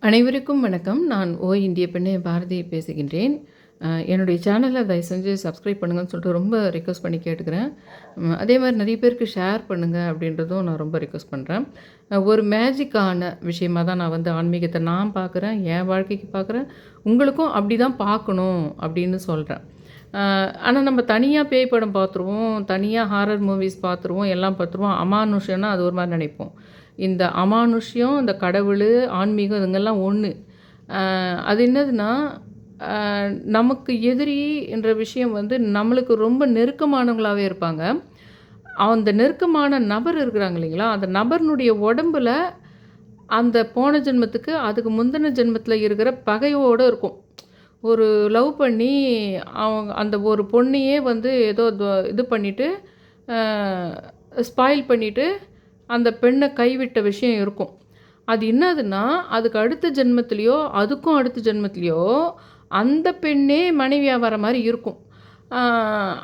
அனைவருக்கும் வணக்கம். நான் இந்திய பெண்ணே பாரதி பேசுகின்றேன். என்னுடைய சேனலை தயவு செஞ்சு சப்ஸ்கிரைப் பண்ணுங்கன்னு சொல்லிட்டு ரொம்ப ரிக்வெஸ்ட் பண்ணி கேட்டுக்கிறேன். அதே மாதிரி நிறைய பேருக்கு ஷேர் பண்ணுங்கள் அப்படின்றதும் நான் ரொம்ப ரிக்வெஸ்ட் பண்ணுறேன். ஒரு மேஜிக்கான விஷயமா தான் நான் வந்து ஆன்மீகத்தை நான் பார்க்குறேன், என் வாழ்க்கைக்கு பார்க்குறேன். உங்களுக்கும் அப்படி தான் பார்க்கணும் அப்படின்னு சொல்கிறேன். ஆனால் நம்ம தனியாக பேய் படம் பார்த்துருவோம், தனியாக ஹாரர் மூவிஸ் பார்த்துருவோம், எல்லாம் பார்த்துருவோம். அமானுஷ்யம்னா அது ஒரு மாதிரி நினைப்போம். இந்த அமானுஷ்யம், இந்த கடவுள், ஆன்மீகம் இதுங்கெல்லாம் ஒன்று. அது என்னதுன்னா, நமக்கு எதிரி என்ற விஷயம் வந்து நம்மளுக்கு ரொம்ப நெருக்கமானவங்களாகவே இருப்பாங்க. அந்த நெருக்கமான நபர் இருக்கிறாங்க இல்லைங்களா, அந்த நபர்னுடைய உடம்பில் அந்த போன ஜென்மத்துக்கு அதுக்கு முந்தின ஜென்மத்தில் இருக்கிற பகையோடு இருக்கும். ஒரு லவ் பண்ணி அவங்க அந்த ஒரு பொண்ணையே வந்து ஏதோ இது பண்ணிவிட்டு ஸ்பாயில் பண்ணிவிட்டு அந்த பெண்ணை கைவிட்ட விஷயம் இருக்கும். அது என்னதுன்னா, அதுக்கு அடுத்த ஜென்மத்திலையோ அதுக்கும் அடுத்த ஜென்மத்திலையோ அந்த பெண்ணே மனைவியாக வர மாதிரி இருக்கும்.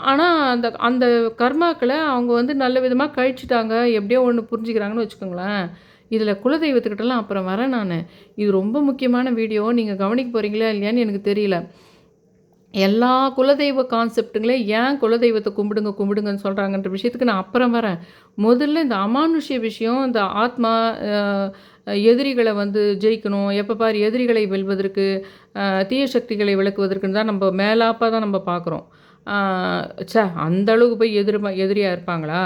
ஆனால் அந்த அந்த கர்மாக்களை அவங்க வந்து நல்ல விதமாக கழிச்சிட்டாங்க, எப்படியோ ஒன்று புரிஞ்சுக்கிறாங்கன்னு வச்சுக்கோங்களேன். இதில் குலதெய்வத்துக்கிட்டலாம் அப்புறம் வரேன் நான். இது ரொம்ப முக்கியமான வீடியோ. நீங்கள் கவனிக்க போகிறீங்களா இல்லையான்னு எனக்கு தெரியல. எல்லா குலதெய்வ கான்செப்ட்டுங்களே ஏன் குலதெய்வத்தை கும்பிடுங்கன்னு சொல்கிறாங்கன்ற விஷயத்துக்கு நான் அப்புறம் வரேன். முதல்ல இந்த அமானுஷ்ய விஷயம், இந்த ஆத்மா எதிரிகளை வந்து ஜெயிக்கணும், எப்போ பாரு எதிரிகளை வெல்வதற்கு, தீய சக்திகளை விளக்குவதற்குன்னு தான் நம்ம மேலாப்பாக தான் நம்ம பார்க்குறோம். அந்த அளவுக்கு போய் எதிரியாக இருப்பாங்களா?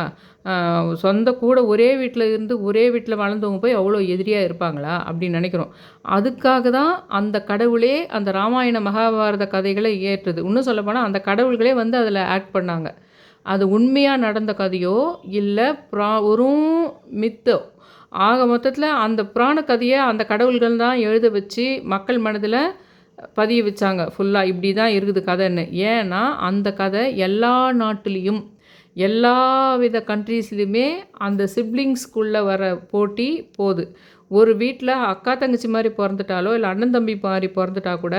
சொந்த கூட ஒரே வீட்டில் இருந்து ஒரே வீட்டில் வளர்ந்தவங்க போய் அவ்வளோ எதிரியாக இருப்பாங்களா அப்படின்னு நினைக்கிறோம். அதுக்காக தான் அந்த கடவுளே அந்த ராமாயண மகாபாரத கதைகளை ஏற்றுது. இன்னும் சொல்லப்போனால் அந்த கடவுள்களே வந்து அதில் ஆக்ட் பண்ணாங்க. அது உண்மையாக நடந்த கதையோ இல்லை ஒரு மித்தோ, ஆக மொத்தத்தில் அந்த புராண கதையை அந்த கடவுள்கள் தான் எழுத வச்சு மக்கள் மனதில் பதிய வச்சாங்க. ஃபுல்லாக இப்படி தான் இருக்குது கதைன்னு. ஏன்னா அந்த கதை எல்லா நாட்டுலேயும் எல்லா வித கண்ட்ரீஸ்லையுமே அந்த சிப்ளிங்ஸ்குள்ளே வர போட்டி போகுது. ஒரு வீட்டில் அக்கா தங்கச்சி மாதிரி பிறந்துட்டாலோ இல்லை அண்ணன் தம்பி மாதிரி பிறந்துட்டா கூட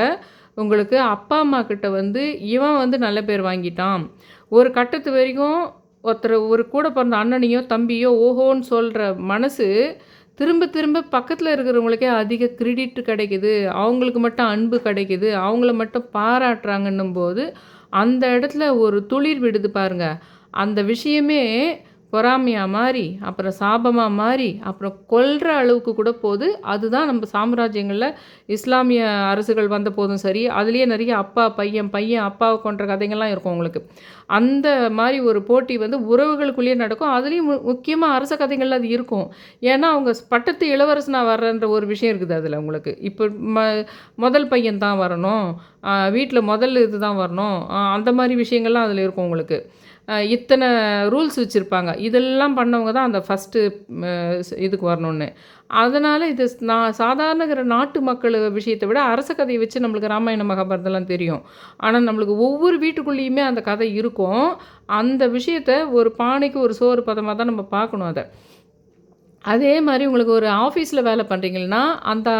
உங்களுக்கு அப்பா அம்மா கிட்ட வந்து இவன் வந்து நல்ல பேர் வாங்கிட்டான். ஒரு கட்டத்து வரைக்கும் ஒருத்தர் ஒரு கூட பிறந்த அண்ணனையோ தம்பியோ ஓஹோன்னு சொல்கிற மனசு திரும்ப திரும்ப பக்கத்தில் இருக்கிறவங்களுக்கே அதிக கிரெடிட் கிடைக்குது, அவங்களுக்கு மட்டும் அன்பு கிடைக்குது, அவங்கள மட்டும் பாராட்டுறாங்கன்னும் போது அந்த இடத்துல ஒரு துளிர் விடுது பாருங்கள். அந்த விஷயமே பொறாமையாக மாறி அப்புறம் சாபமாக மாறி அப்புறம் கொல்ற அளவுக்கு கூட போகுது. அதுதான் நம்ம சாம்ராஜ்யங்களில் இஸ்லாமிய அரசுகள் வந்த போதும் சரி, அதுலேயே நிறைய அப்பா பையன் அப்பாவை கொன்ற கதைகள்லாம் இருக்கும் உங்களுக்கு. அந்த மாதிரி ஒரு போட்டி வந்து உறவுகளுக்குள்ளேயே நடக்கும். அதுலேயும் முக்கியமாக அரச கதைகளில் அது இருக்கும். ஏன்னா அவங்க பட்டத்து இளவரசனாக வர்றன்ற ஒரு விஷயம் இருக்குது அதில் உங்களுக்கு. இப்போ முதல் பையன் தான் வரணும், வீட்டில் முதல் இது தான் வரணும், அந்த மாதிரி விஷயங்கள்லாம் அதில் இருக்கும் உங்களுக்கு. இத்தனை ரூல்ஸ் வச்சுருப்பாங்க. இதெல்லாம் பண்ணவங்க தான் அந்த ஃபஸ்ட்டு இதுக்கு வரணுன்னு. அதனால் இது நான் சாதாரண நாட்டு மக்கள் விஷயத்தை விட அரச கதையை வச்சு நம்மளுக்கு ராமாயண மகாபாரதம்லாம் தெரியும். ஆனால் நம்மளுக்கு ஒவ்வொரு வீட்டுக்குள்ளேயுமே அந்த கதை இருக்கும். அந்த விஷயத்த ஒரு பானைக்கு ஒரு சோறு பதமாக தான் நம்ம பார்க்கணும் அதை. அதே மாதிரி உங்களுக்கு ஒரு ஆஃபீஸில் வேலை பண்ணுறீங்கன்னா அந்த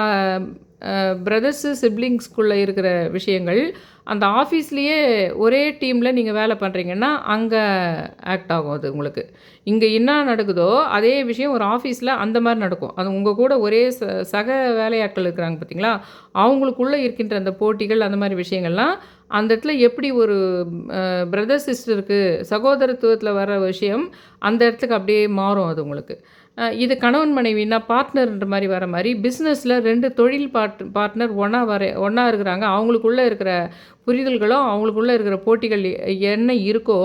பிரதர்ஸு சிப்ளிங்ஸ்குள்ளே இருக்கிற விஷயங்கள் அந்த ஆஃபீஸ்லேயே ஒரே டீமில் நீங்கள் வேலை பண்ணுறீங்கன்னா அங்கே ஆக்ட் ஆகும். அது உங்களுக்கு இங்கே என்ன நடக்குதோ அதே விஷயம் ஒரு ஆஃபீஸில் அந்த மாதிரி நடக்கும். அது உங்கள் கூட ஒரே சக வேலையாட்கள் இருக்கிறாங்க பார்த்தீங்களா, அவங்களுக்குள்ளே இருக்கின்ற அந்த போட்டிகள் அந்த மாதிரி விஷயங்கள்லாம் அந்த இடத்துல எப்படி ஒரு பிரதர் சிஸ்டருக்கு சகோதரத்துவத்தில் வர விஷயம் அந்த இடத்துக்கு அப்படியே மாறும். அது உங்களுக்கு இது கணவன் மனைவின்னா பார்ட்னர்ன்ற மாதிரி வர மாதிரி பிஸ்னஸில் 2 தொழில் பார்ட்னர் ஒன்றா இருக்கிறாங்க. அவங்களுக்குள்ளே இருக்கிற புரிதல்களும் அவங்களுக்குள்ளே இருக்கிற போட்டிகள் என்ன இருக்கோ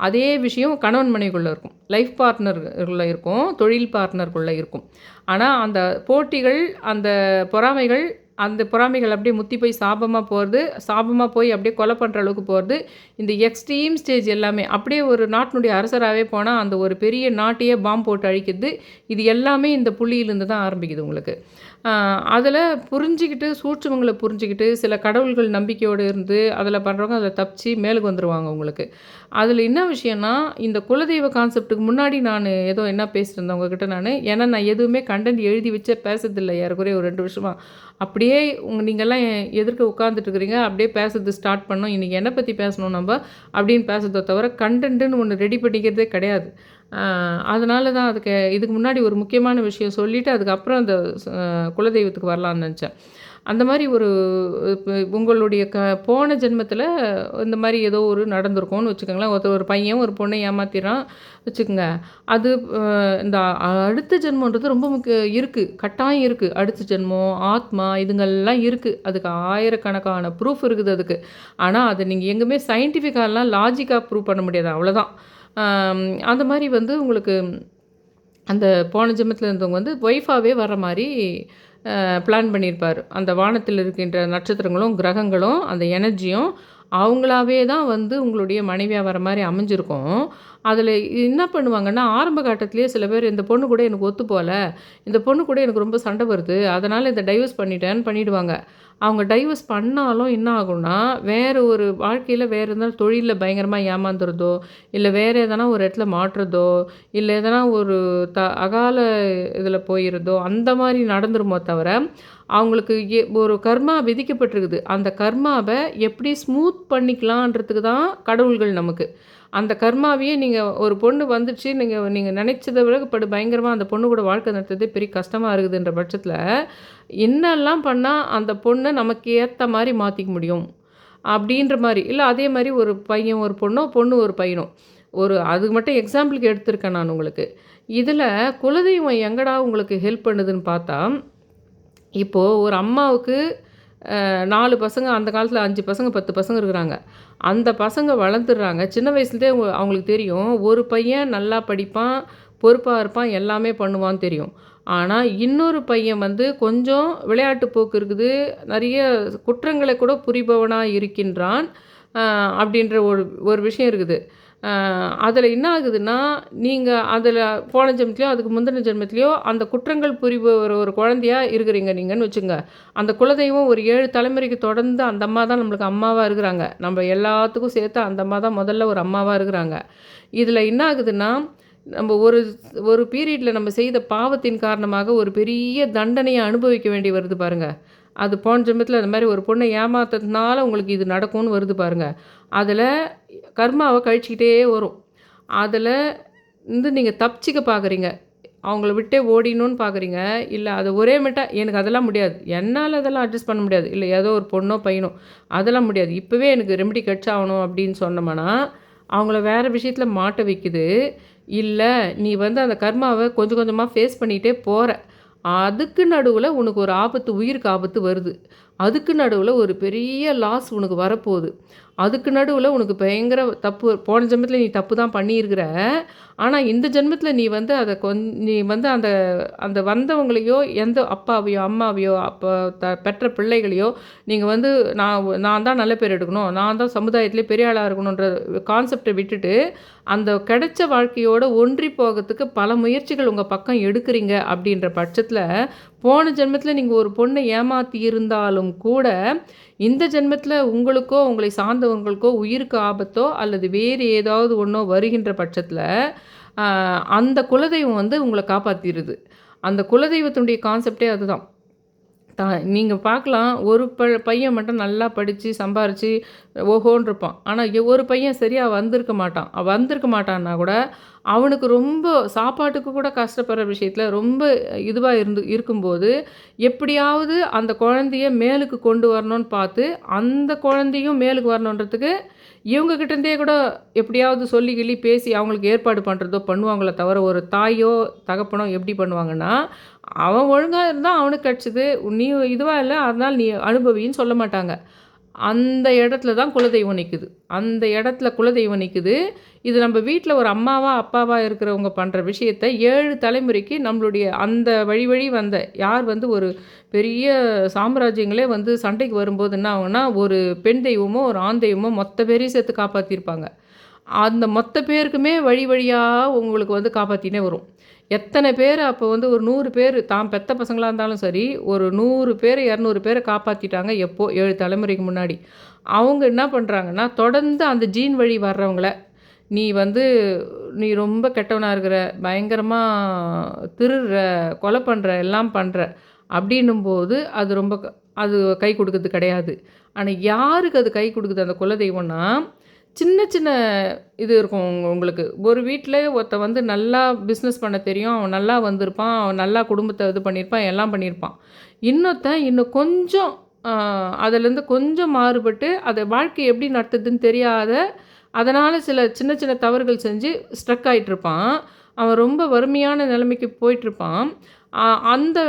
அதே விஷயம் கணவன் மனைவிக்குள்ளே இருக்கும், லைஃப் பார்ட்னருக்குள்ளே இருக்கும், தொழில் பார்ட்னருக்குள்ளே இருக்கும். ஆனால் அந்த போட்டிகள் அந்த பொறாமைகள் அப்படியே முத்தி போய் சாபமாக போய் அப்படியே கொலை பண்ணுற அளவுக்கு போகிறது. இந்த எக்ஸ்ட்ரீம் ஸ்டேஜ் எல்லாமே அப்படியே ஒரு நாட்டினுடைய அரசராகவே போனால் அந்த ஒரு பெரிய நாட்டையே பாம்பு போட்டு அழிக்கிறது. இது எல்லாமே இந்த புள்ளியிலேருந்து தான் ஆரம்பிக்குது உங்களுக்கு. அதில் புரிஞ்சிக்கிட்டு சூட்சுமங்களை புரிஞ்சிக்கிட்டு சில கடவுள்கள் நம்பிக்கையோடு இருந்து அதில் பண்ணுறவங்க அதில் தப்பிச்சு மேலுக்கு வந்துடுவாங்க உங்களுக்கு. அதில் என்ன விஷயம்னா, இந்த குலதெய்வ கான்செப்ட்டுக்கு முன்னாடி நான் ஏதோ என்ன பேசிட்டு இருந்தேன் உங்ககிட்ட ஏன்னா நான் எதுவுமே கண்டென்ட் எழுதி வச்சே பேசுறதில்லை ஏறக்குறைய ஒரு 2 வருஷமாக. அப்படியே நீங்கள்லாம் எதிர்க்க உட்காந்துட்டுருக்குறீங்க, அப்படியே பேசுறது ஸ்டார்ட் பண்ணோம், இன்றைக்கி என்னை பற்றி பேசணும் நம்ம அப்படின்னு பேசுறதை தவிர கண்டென்ட்டுன்னு ஒன்று ரெடி பண்ணிக்கிறதே கிடையாது. அதனால தான் இதுக்கு முன்னாடி ஒரு முக்கியமான விஷயம் சொல்லிவிட்டு அதுக்கப்புறம் அந்த குலதெய்வத்துக்கு வரலான்னு நினச்சேன். அந்த மாரி ஒரு உங்களுடைய போன ஜென்மத்தில இந்த மாரி ஏதோ ஒரு நடந்திருக்கும்னு வச்சுக்கோங்களேன். ஒரு பையன் ஒரு பொண்ணை ஏமாத்திறான் வச்சுக்கோங்க. அது இந்த அடுத்த ஜென்மன்றது ரொம்ப இருக்கு. கட்டாயம் இருக்கு. அடுத்த ஜென்மம், ஆத்மா இதுங்கெல்லாம் இருக்கு. அதுக்கு ஆயிரக்கணக்கான ப்ரூஃப் இருக்குது அதுக்கு. ஆனா, அத நீங்க எங்குமே சயின்டிஃபிக்காலாம் லாஜிக்கா ப்ரூவ் பண்ண முடியாது. அவ்வளோதான். அந்த மாரி உங்களுக்கு அந்த போன ஜென்மத்தில இருந்தவங்க ஒய்ஃபாவே வர்ற மாரி பிளான் பண்ணியிருப்பார். அந்த வானத்தில் இருக்கின்ற நட்சத்திரங்களும், கிரகங்களும், அந்த எனர்ஜியும் அவங்களாவே தான் உங்களுடைய மனைவியா வர மாரி அமைஞ்சிருக்கும். அதில என்ன பண்ணுவாங்கன்னா, ஆரம்ப கட்டத்திலேயே சில பேர் இந்த பொண்ணு கூட எனக்கு ஒத்து போல, இந்த பொண்ணு கூட எனக்கு ரொம்ப சண்டை வருது, அதனால இத டைவர்ஸ் பண்ணிட்டேன்னு பண்ணிடுவாங்க. அவங்க டைவர்ஸ் பண்ணாலும் என்ன ஆகும்னா, வேற ஒரு வாழ்க்கையில வேற எதனா தொழில்ல பயங்கரமா ஏமாந்துறதோ, இல்ல வேற எதனா ஒரு இடத்துல மாட்டுறதோ, இல்ல எதனா ஒரு அகால இதில போயிறதோ, அந்த மாரி நடந்துருமோ தவிர, அவங்களுக்கு ஒரு கர்மா விதிக்கப்பட்டிருக்குது. அந்த கர்மாவ எப்படி ஸ்மூத் பண்ணிக்கலான்றதுக்கு தான் கடவுள்கள் நமக்கு. அந்த கர்மாவையே நீங்க ஒரு பொண்ணு வந்துடுச்சு, நீங்க நீங்க நினைச்சத விட பயங்கரமா அந்த பொண்ணு கூட வாழ்க்கை நடத்துறதே பெரிய கஷ்டமா இருக்குதுன்ற பட்சத்தில, என்னெல்லாம் பண்ணா அந்த பொண்ண நமக்கு ஏத்த மாரி மாத்திக்க முடியும்? அப்படின்ற மாரி. இல்ல அதே மாரி ஒரு பையன் ஒரு பொண்ணோ, பொண்ணு ஒரு பையனோ. அதுக்கு மட்டும் எக்ஸாம்பிளுக்கு எடுத்திருக்கேன் நான் உங்களுக்கு. இதில குலதெய்வம் எங்கடா உங்களுக்கு ஹெல்ப் பண்ணுதுன்னு பார்த்தா, இப்போ ஒரு அம்மாவுக்கு 4 பசங்க அந்த காலத்தில 5 பசங்க, 10 பசங்க இருக்கிறாங்க. அந்த பசங்க வளர்ந்துடுறாங்க. சின்ன வயசுலேருந்தே அவங்களுக்கு தெரியும். ஒரு பையன் நல்லா படிப்பான், பொறுப்பா இருப்பான், எல்லாமே பண்ணுவான்னு தெரியும். ஆனா, இன்னொரு பையன் கொஞ்சம் விளையாட்டு போக்கு இருக்குது. நெறைய குற்றங்களை கூட புரிபவனா இருக்கின்றான். அப்படின்ற ஒரு ஒரு விஷயம் இருக்குது. அதில என்ன ஆகுதுன்னா, நீங்க அதில போன ஜென்மத்திலயோ, அதுக்கு முந்தின ஜென்மத்திலயோ அந்த குற்றங்கள் புரிபவர் ஒரு குழந்தையா இருக்கிறீங்க நீங்கன்னு வச்சுங்க. அந்த குலதெய்வம் ஒரு 7 தலைமுறைக்கு தொடர்ந்து அந்த அம்மா தான் நம்மளுக்கு அம்மாவா இருக்கிறாங்க. நம்ம எல்லாத்துக்கும் சேர்த்து அந்த அம்மா தான் முதல்ல ஒரு அம்மாவா இருக்கிறாங்க. இதில என்ன ஆகுதுன்னா, நம்ம ஒரு ஒரு பீரியட்ல நம்ம செய்த பாவத்தின் காரணமாக ஒரு பெரிய தண்டனைய அனுபவிக்க வேண்டி வருது பாருங்க. அது போன ஜென்மத்தில அந்த மாரி ஒரு பொண்ண ஏமாத்துறதுனால உங்களுக்கு இது நடக்கும்னு வருது பாருங்க. அதில கர்மாவ கழிச்சுக்கிட்டே வரும். அதில நீங்க தப்பிச்சுக்க பார்க்குறீங்க. அவங்கள விட்டே ஓடிடணும்னு பார்க்குறீங்க. இல்ல அது ஒரே மட்டா எனக்கு அதெல்லாம் முடியாது. என்னால அதெல்லாம் அட்ஜஸ்ட் பண்ண முடியாது. இல்ல ஏதோ ஒரு பொண்ணோ, பையனோ அதெல்லாம் முடியாது. இப்பவே எனக்கு ரெமெடி கெட்சாகணும் அப்படின்னு சொன்னோம்னா, அவங்கள வேற விஷயத்தில மாட்ட வைக்குது. இல்ல நீ அந்த கர்மாவ கொஞ்சம் கொஞ்சமா ஃபேஸ் பண்ணிட்டே போற. அதுக்கு நடுவுல உனக்கு ஒரு ஆபத்து, உயிருக்கு ஆபத்து வருது. அதுக்கு நடுவுல ஒரு பெரிய லாஸ் உனக்கு வரப்போகுது. அதுக்கு நடுவுல உனக்கு பயங்கர தப்பு போன ஜென்மத்தில நீ தப்பு தான் பண்ணியிருக்கிற. ஆனா, இந்த ஜென்மத்தில நீ அத நீ அந்த அந்த வந்தவங்களையோ, எந்த அப்பாவையோ, அம்மாவையோ, பெற்ற பிள்ளைகளையோ நீங்க நான் தான் நல்ல பேர் எடுக்கணும். நான் தான் சமுதாயத்திலே பெரிய ஆளா இருக்கணுன்ற கான்செப்ட்ட விட்டுட்டு, அந்த கிடைச்ச வாழ்க்கையோட ஒன்றி போகத்துக்கு பல முயற்சிகள் உங்க பக்கம் எடுக்கிறீங்க அப்படின்ற பட்சத்தில, போன ஜென்மத்தில நீங்க ஒரு பொண்ண ஏமாத்தி இருந்தாலும் கூட, இந்த ஜென்மத்தில உங்களுக்கோ, உங்களை சார்ந்தவங்களுக்கோ உயிருக்கு ஆபத்தோ அல்லது வேறு ஏதாவது ஒண்ணோ வருகின்ற பட்சத்தில, அ அந்த குலதெய்வம் உங்கள காப்பாத்திருது. அந்த குலதெய்வத்தினுடைய கான்செப்ட்டே அதுதான். நீங்க பார்க்கலாம், ஒரு பையன் மட்டும் நல்லா படிச்சு, சம்பாரிச்சு ஓஹோன்னு இருப்பான். ஆனா, ஒரு பையன் சரியா வந்திருக்க மாட்டான். வந்திருக்க மாட்டான்னா கூட, அவனுக்கு ரொம்ப சாப்பாட்டுக்கு கூட கஷ்டப்படுற விஷயத்துல ரொம்ப இதுவா இருக்கும்போது, எப்படியாவது அந்த குழந்தைய மேலுக்கு கொண்டு வரணும்னு பார்த்து, அந்த குழந்தையும் மேலுக்கு வரணுன்றதுக்கு, இவங்க கிட்டேருந்தே கூட எப்படியாவது சொல்லி கிள்ளி பேசி அவங்களுக்கு ஏற்பாடு பண்ணுறதோ பண்ணுவாங்களே தவிர, ஒரு தாயோ, தகப்பனோ எப்படி பண்ணுவாங்கன்னா, அவன் ஒழுங்கா இருந்தா அவனுக்கு கிடச்சிது. நீ இதுவா இல்ல, அதனால நீ அனுபவின்னு சொல்ல மாட்டாங்க. அந்த இடத்துல தான் குலதெய்வம் நிக்குது. அந்த இடத்துல குலதெய்வம் நிக்குது. இது நம்ம வீட்ல ஒரு அம்மாவா, அப்பாவா இருக்கிறவங்க பண்ற விஷயத்த 7 தலைமுறைக்கு நம்மளுடைய அந்த வழி வழி வந்த யார் ஒரு பெரிய சாம்ராஜ்யங்களே சண்டைக்கு வரும்போது என்ன ஆகும்னா, ஒரு பெண் தெய்வமோ, ஒரு ஆண் தெய்வமோ மொத்த பேரையும் சேர்த்து காப்பாத்தியிருப்பாங்க. அந்த மொத்த பேருக்குமே வழி வழியா உங்களுக்கு காப்பாத்தினே வரும். எத்தனை பேர் அப்போ ஒரு 100 பேர் தான் பெத்த பசங்களா இருந்தாலும் சரி, ஒரு 100 பேர் 200 பேர காப்பாத்திட்டாங்க எப்போ 7 தலைமுறைக்கு முன்னாடி. அவங்க என்ன பண்றாங்கன்னா, தொடர்ந்து அந்த ஜீன் வழி வர்றவங்கள, நீ நீ ரொம்ப கெட்டவனா இருக்கிற, பயங்கரமா திருடுற, கொலை பண்ற, எல்லாம் பண்ற அப்படின்னும்போது அது அது கை குடுக்குறது கிடையாது. ஆனா யாருக்கு அது கை குடுக்குது அந்த குலதெய்வம்னா, சின்ன சின்ன இது இருக்கும் உங்களுக்கு. ஒரு வீட்ல ஒருத்தன் வந்து நல்லா பிஸ்னஸ் பண்ண தெரியும். அவன் நல்லா வந்திருப்பான். அவன் நல்லா குடும்பத்த இது பண்ணியிருப்பான். எல்லாம் பண்ணியிருப்பான். இன்னொருத்தன் இன்னும் கொஞ்சம் அ அதுலேருந்து கொஞ்சம் மாறுபட்டு, அத வாழ்க்கை எப்படி நடத்துதுன்னு தெரியாத, அதனால சில சின்ன சின்ன தவறுகள் செஞ்சு ஸ்ட்ரக் ஆயிட்டுருப்பான். அவன் ரொம்ப வறுமையான நிலைமைக்கு போயிட்டுருப்பான். அ அந்த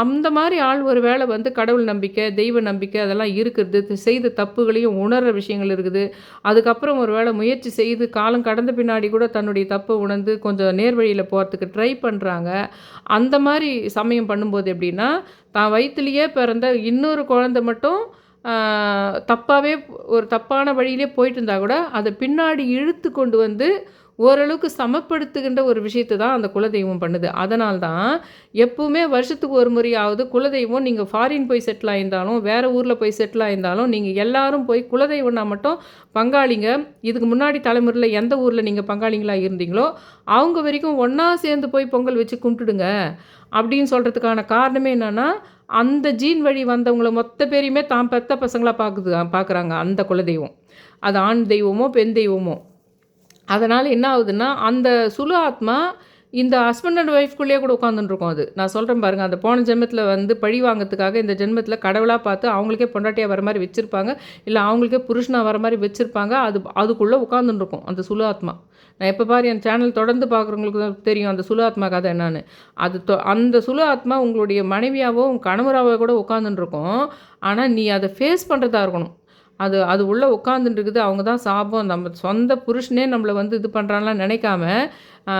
அந்த மாரி ஆள் ஒரு வேள வந்து கடவுள் நம்பிக்கை, தெய்வ நம்பிக்கை அதெல்லாம் இருக்குது. செய்த தப்புகளையும் உணர்ற விஷயங்கள் இருக்குது. அதுக்கப்புறம் ஒரு வேள முயற்சி செய்து காலம் கடந்த பின்னாடி கூட தன்னுடைய தப்ப உணர்ந்து கொஞ்சம் நேர் வழியில போறதுக்கு ட்ரை பண்றாங்க. அந்த மாரி சமயம் பண்ணும்போது எப்படின்னா, தான் வயித்துலயே பிறந்த இன்னொரு குழந்தை மட்டும் ஆ தப்பாவே ஒரு தப்பான வழியிலே போயிட்டு இருந்தா கூட, அத பின்னாடி இழுத்து கொண்டு வந்து ஓரளவுக்கு சமப்படுத்துகின்ற ஒரு விஷயத்த தான் அந்த குலதெய்வம் பண்ணுது. அதனால தான் எப்பவுமே வருஷத்துக்கு ஒரு முறையாவது குலதெய்வம் நீங்க ஃபாரின் போய் செட்டில் ஆயிருந்தாலும், வேற ஊர்ல போய் செட்டில் ஆயிருந்தாலும், நீங்க எல்லாரும் போய் குலதெய்வம்னா மட்டும் பங்காளிங்க, இதுக்கு முன்னாடி தலைமுறையில எந்த ஊர்ல நீங்க பங்காளிங்களா இருந்தீங்களோ, அவங்க வரைக்கும் ஒண்ணா சேர்ந்து போய் பொங்கல் வச்சு கும்பிட்டுடுங்க. அப்படின்னு சொல்றதுக்கான காரணமே என்னன்னா, அந்த ஜீன் வழி வந்தவங்கள மொத்த பேரையுமே தான் பெத்த பசங்களா பார்க்குறாங்க அந்த குலதெய்வம். அது ஆண் தெய்வமோ, பெண் தெய்வமோ. அதனால என்ன ஆகுதுன்னா, அந்த சுலு ஆத்மா இந்த ஹஸ்பண்ட் அண்ட் ஒய்ஃப்குள்ளேயே கூட உட்காந்துட்டுருக்கும் அது. நான் சொல்றேன் பாருங்க, அந்த போன ஜென்மத்தில வந்து பழி வாங்கறதுக்காக இந்த ஜென்மத்தில கடவுளா பார்த்து அவங்களுக்கே பொண்டாட்டியா வர மாரி வச்சிருப்பாங்க. இல்ல அவங்களுக்கே புருஷனா வர மாரி வச்சிருப்பாங்க. அதுக்குள்ள உட்காந்துட்டுருக்கும் அந்த சுலு ஆத்மா. நான் எப்ப பாரு என் சேனல் தொடர்ந்து பார்க்குறவங்களுக்கு தான் தெரியும் அந்த சுலு ஆத்மா கதை என்னான்னு. அந்த சுலு ஆத்மா உங்களுடைய மனைவியாவோ, உங்க கணவராவோ கூட உட்காந்துட்டுருக்கும். ஆனா, நீ அத ஃபேஸ் பண்றதா இருக்கணும். அது அது உள்ள உட்காந்துட்டு இருக்குது. அவங்க தான் சாபம். நம்ம சொந்த புருஷனே நம்மள வந்து இது பண்றான்லாம் நினைக்காம, ஆ